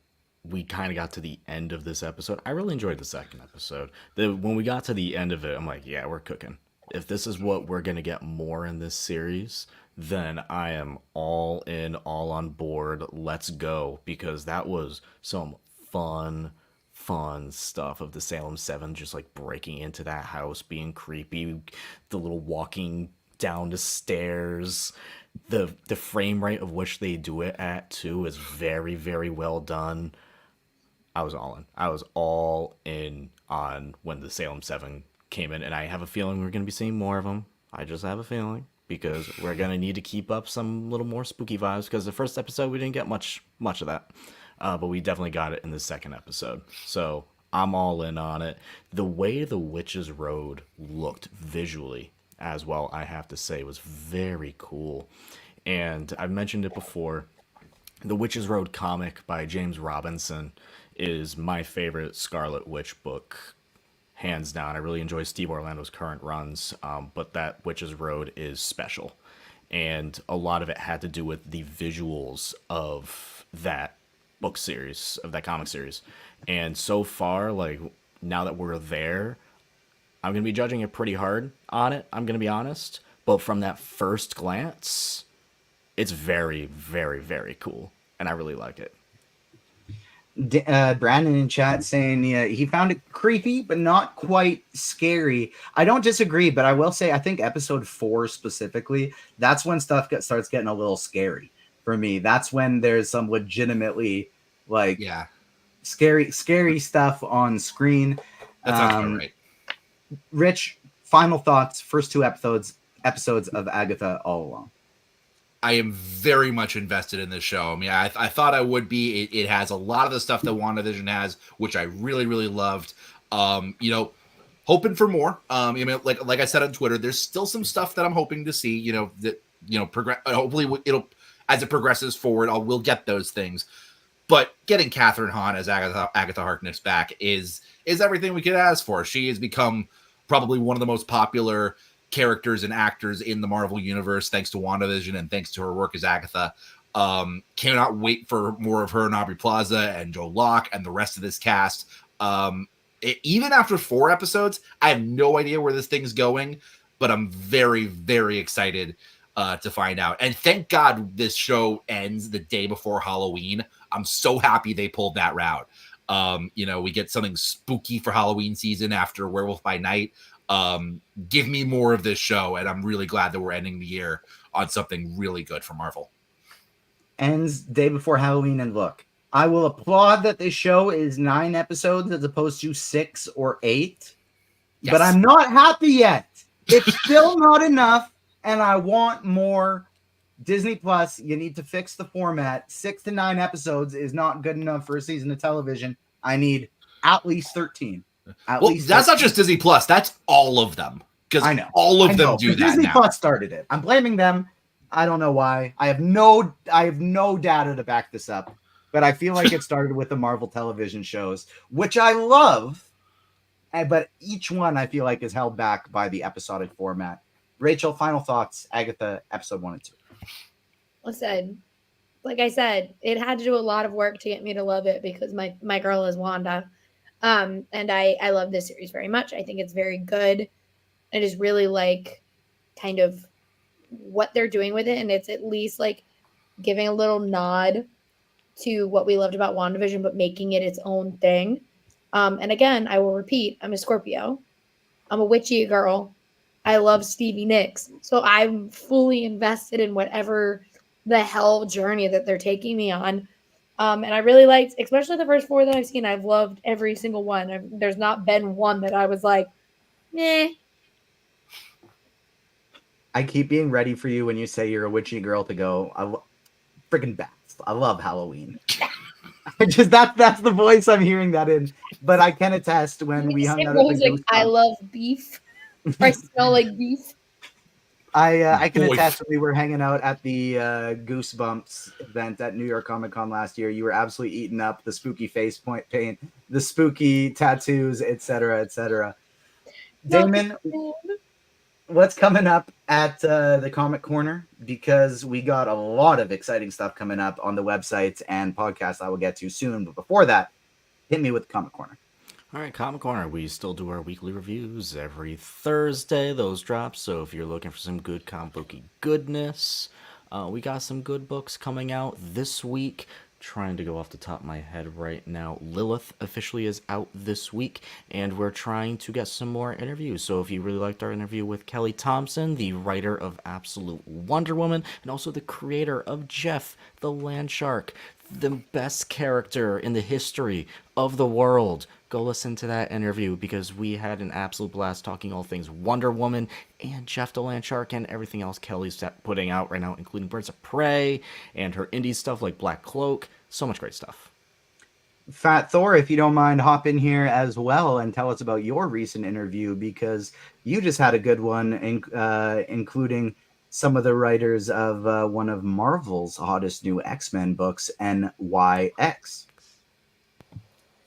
we kind of got to the end of this episode, I really enjoyed the second episode. When we got to the end of it, I'm like, yeah, we're cooking. If this is what we're going to get more in this series, then I am all in, all on board. Let's go. Because that was some fun stuff of the Salem Seven, just like breaking into that house, being creepy, the little walking down the stairs, the frame rate of which they do it at too is very, very well done. I was all in on when the Salem Seven came in, and I have a feeling we're going to be seeing more of them. I just have a feeling, because we're going to need to keep up some little more spooky vibes, because the first episode we didn't get much of that. But we definitely got it in the second episode. So I'm all in on it. The way the Witch's Road looked visually as well, I have to say, was very cool. And I've mentioned it before. The Witch's Road comic by James Robinson is my favorite Scarlet Witch book, hands down. I really enjoy Steve Orlando's current runs, but that Witch's Road is special. And a lot of it had to do with the visuals of that book series, of that comic series. And so far, like, now that we're there, I'm going to be judging it pretty hard on it, I'm going to be honest. But from that first glance, it's very, very, very cool. And I really like it. Brandon in chat saying he found it creepy, but not quite scary. I don't disagree, but I will say I think episode 4 specifically, that's when stuff starts getting a little scary. For me, that's when there's some legitimately scary stuff on screen. That sounds about right. Rich, final thoughts, first 2 episodes of Agatha All Along. I am very much invested in this show. I mean, I thought I would be. It has a lot of the stuff that WandaVision has, which I really, really loved. Hoping for more. I mean, like I said on Twitter, there's still some stuff that I'm hoping to see. Hopefully it'll, as it progresses forward, we'll get those things. But getting Catherine Hahn as Agatha Harkness back is everything we could ask for. She has become probably one of the most popular characters and actors in the Marvel Universe, thanks to WandaVision and thanks to her work as Agatha. Cannot wait for more of her and Aubrey Plaza and Joe Locke and the rest of this cast. Even after 4 episodes, I have no idea where this thing's going, but I'm very, very excited to find out. And thank God this show ends the day before Halloween. I'm so happy they pulled that route. We get something spooky for Halloween season after Werewolf by Night. Give me more of this show, and I'm really glad that we're ending the year on something really good for Marvel. Ends day before Halloween, and look, I will applaud that this show is 9 episodes as opposed to 6 or 8. Yes. But I'm not happy yet. It's still not enough, and I want more. Disney Plus, you need to fix the format. 6 to 9 episodes is not good enough for a season of television. I need at least 13. Well, that's not just Disney Plus. That's all of them. Because I know. all of them do that Disney now. Plus started it. I'm blaming them. I don't know why. I have no data to back this up. But I feel like it started with the Marvel television shows, which I love. But each one I feel like is held back by the episodic format. Rachel, final thoughts. Agatha, episode 1 and 2. Listen, like I said, it had to do a lot of work to get me to love it because my girl is Wanda. And I love this series very much. I think it's very good. I just really like kind of what they're doing with it. And it's at least like giving a little nod to what we loved about WandaVision, but making it its own thing. And again, I will repeat, I'm a Scorpio. I'm a witchy girl. I love Stevie Nicks. So I'm fully invested in whatever the hell journey that they're taking me on. And I really liked, especially the first 4 that I've seen. I've loved every single one. There's not been one that I was like, meh. I keep being ready for you when you say you're a witchy girl to go, freaking bats. I love Halloween. That's the voice I'm hearing that in. But I can attest when we hung out at the Goose I Bump. love beef. I smell like beef. I can Boy. attest when we were hanging out at the Goosebumps event at New York Comic Con last year. You were absolutely eating up the spooky face paint, the spooky tattoos, etc., etc. Damon, what's coming up at the Comic Corner? Because we got a lot of exciting stuff coming up on the websites and podcasts I will get to soon. But before that, hit me with the Comic Corner. All right, Comic Corner. We still do our weekly reviews every Thursday. Those drop. So if you're looking for some good comic booky goodness, we got some good books coming out this week. Trying to go off the top of my head right now. Lilith officially is out this week, and we're trying to get some more interviews. So if you really liked our interview with Kelly Thompson, the writer of Absolute Wonder Woman, and also the creator of Jeff the Land Shark, the best character in the history of the world, go listen to that interview because we had an absolute blast talking all things Wonder Woman and Jeff the Land Shark and everything else Kelly's putting out right now, including Birds of Prey and her indie stuff like Black Cloak. So much great stuff. Fat Thor, if you don't mind, hop in here as well and tell us about your recent interview because you just had a good one, including some of the writers of one of Marvel's hottest new X-Men books, NYX.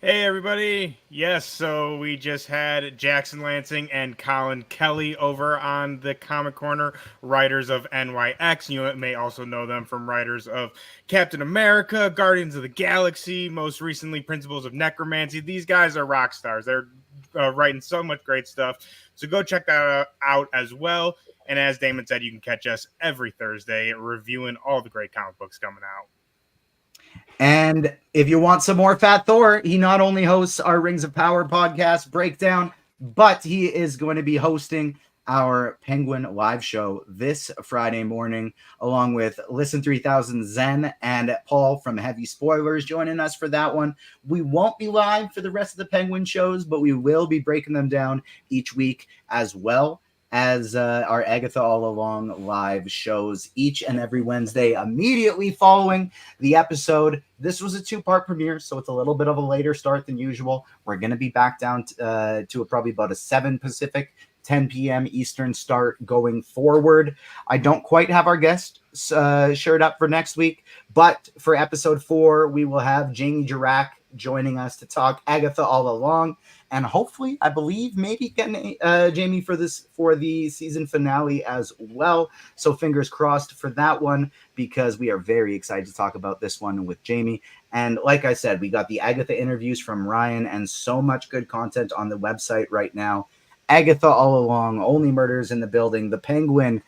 Hey everybody! Yes, so we just had Jackson Lansing and Colin Kelly over on the Comic Corner, writers of NYX. You may also know them from writers of Captain America, Guardians of the Galaxy, most recently Principles of Necromancy. These guys are rock stars. They're writing so much great stuff. So go check that out as well. And as Damon said, you can catch us every Thursday reviewing all the great comic books coming out. And if you want some more Fat Thor, he not only hosts our Rings of Power podcast breakdown, but he is going to be hosting our Penguin live show this Friday morning, along with Listen 3000 Zen and Paul from Heavy Spoilers joining us for that one. We won't be live for the rest of the Penguin shows, but we will be breaking them down each week as well as our Agatha All Along live shows each and every Wednesday immediately following the episode. This was a 2-part premiere, so it's a little bit of a later start than usual. We're going to be back down to probably about a 7 Pacific, 10 p.m. Eastern start going forward. I don't quite have our guest shirt up for next week, but for episode 4, we will have Jamie Jac joining us to talk Agatha All Along. And hopefully, I believe, maybe getting Jamie for the season finale as well. So fingers crossed for that one, because we are very excited to talk about this one with Jamie. And like I said, we got the Agatha interviews from Ryan and so much good content on the website right now. Agatha All Along, Only Murders in the Building, The Penguin,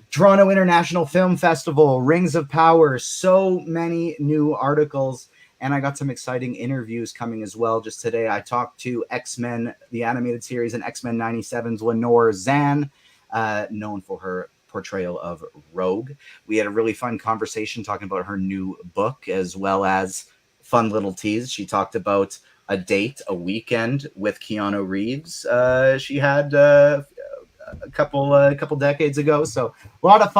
Toronto International Film Festival, Rings of Power, so many new articles. And I got some exciting interviews coming as well. Just today, I talked to X-Men, the animated series, and X-Men 97's Lenore Zan, known for her portrayal of Rogue. We had a really fun conversation talking about her new book, as well as fun little tease. She talked about a date, a weekend with Keanu Reeves. She had a couple decades ago. So a lot of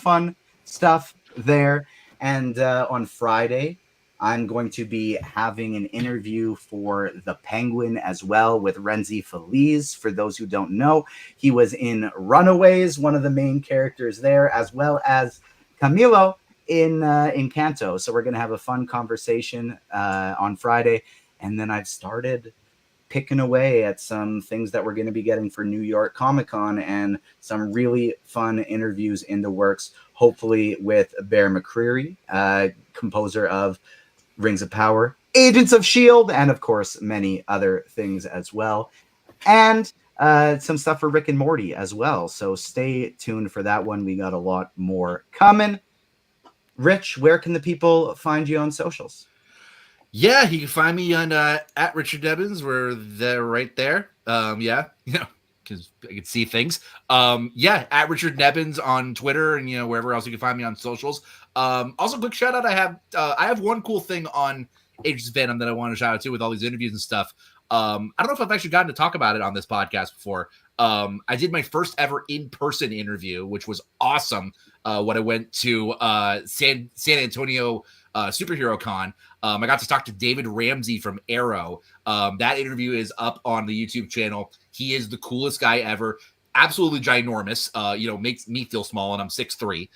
fun stuff there. And on Friday, I'm going to be having an interview for The Penguin as well with Renzi Feliz. For those who don't know, he was in Runaways, one of the main characters there, as well as Camilo in Canto. So we're going to have a fun conversation on Friday. And then I've started picking away at some things that we're going to be getting for New York Comic Con and some really fun interviews in the works, hopefully with Bear McCreary, composer of Rings of Power, Agents of S.H.I.E.L.D., and of course, many other things as well. And some stuff for Rick and Morty as well. So stay tuned for that one. We got a lot more coming. Rich, where can the people find you on socials? Yeah, you can find me on at Richard Debbins. We're there, right there. Yeah, because I can see things. Yeah, at Richard Debbins on Twitter and wherever else you can find me on socials. Also, quick shout out. I have one cool thing on Agents of Fandom that I want to shout out to with all these interviews and stuff. I don't know if I've actually gotten to talk about it on this podcast before. I did my first ever in-person interview, which was awesome. When I went to San Antonio Superhero Con. I got to talk to David Ramsey from Arrow. That interview is up on the YouTube channel. He is the coolest guy ever. Absolutely ginormous. Makes me feel small, and I'm 6'3".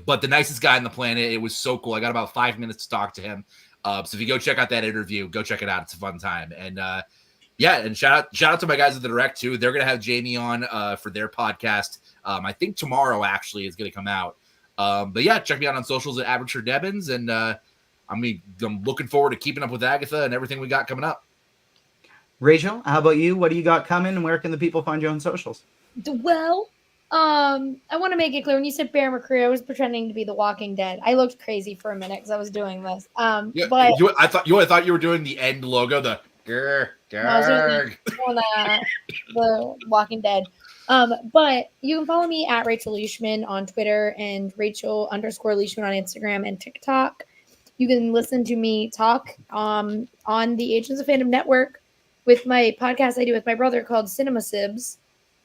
But the nicest guy on the planet. It was so cool. I got about 5 minutes to talk to him. So if you go check out that interview, go check it out. It's a fun time. And and shout out to my guys at the Direct too. They're gonna have Jamie on for their podcast. I think tomorrow actually is gonna come out. But yeah, check me out on socials at Aperture Debbins, and I'm looking forward to keeping up with Agatha and everything we got coming up. Rachel, how about you? What do you got coming, and where can the people find you on socials? Well, I want to make it clear, when you said Bear McCreary, I was pretending to be The Walking Dead. I looked crazy for a minute because I was doing this. But I thought you were doing the end logo, the grr, grr. I was doing the Walking Dead. But you can follow me at Rachel Leishman on Twitter and Rachel_Leishman on Instagram and TikTok. You can listen to me talk on the Agents of Fandom Network with my podcast I do with my brother called Cinema Sibs.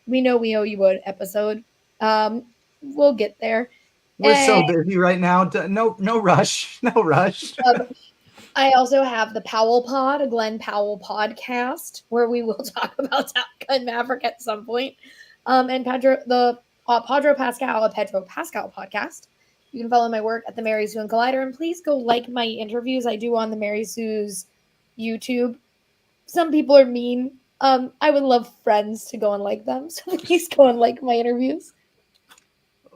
We know we owe you an episode. We'll get there. We're so busy right now. No rush. No rush. I also have the Powell Pod, a Glenn Powell podcast, where we will talk about Top Gun Maverick at some point. And Pedro Pascal podcast. You can follow my work at the Mary Sue and Collider, and please go like my interviews I do on the Mary Sue's YouTube. Some people are mean. I would love friends to go and like them, so please go and like my interviews.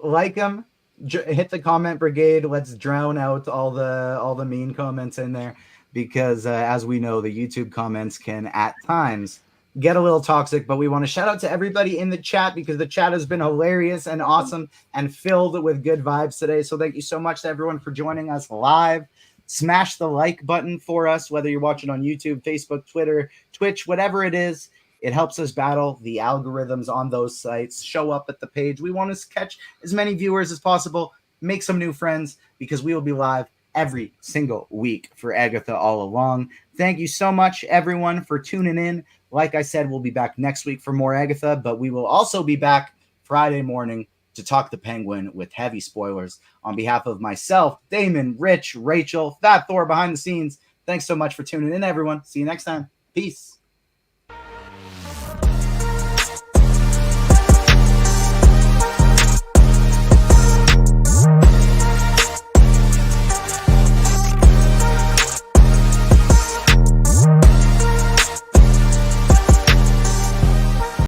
Like them, hit the comment brigade. Let's drown out all the mean comments in there, because as we know, the YouTube comments can at times get a little toxic. But we want to shout out to everybody in the chat, because the chat has been hilarious and awesome and filled with good vibes today. So thank you so much to everyone for joining us live. Smash the like button for us, whether you're watching on YouTube, Facebook, Twitter, Twitch, whatever it is. It helps us battle the algorithms on those sites, show up at the page. We want to catch as many viewers as possible, make some new friends, because we will be live every single week for Agatha All Along. Thank you so much, everyone, for tuning in. Like I said, we'll be back next week for more Agatha, but we will also be back Friday morning to talk the Penguin with heavy spoilers. On behalf of myself, Damon, Rich, Rachel, Fat Thor behind the scenes, thanks so much for tuning in, everyone. See you next time. Peace.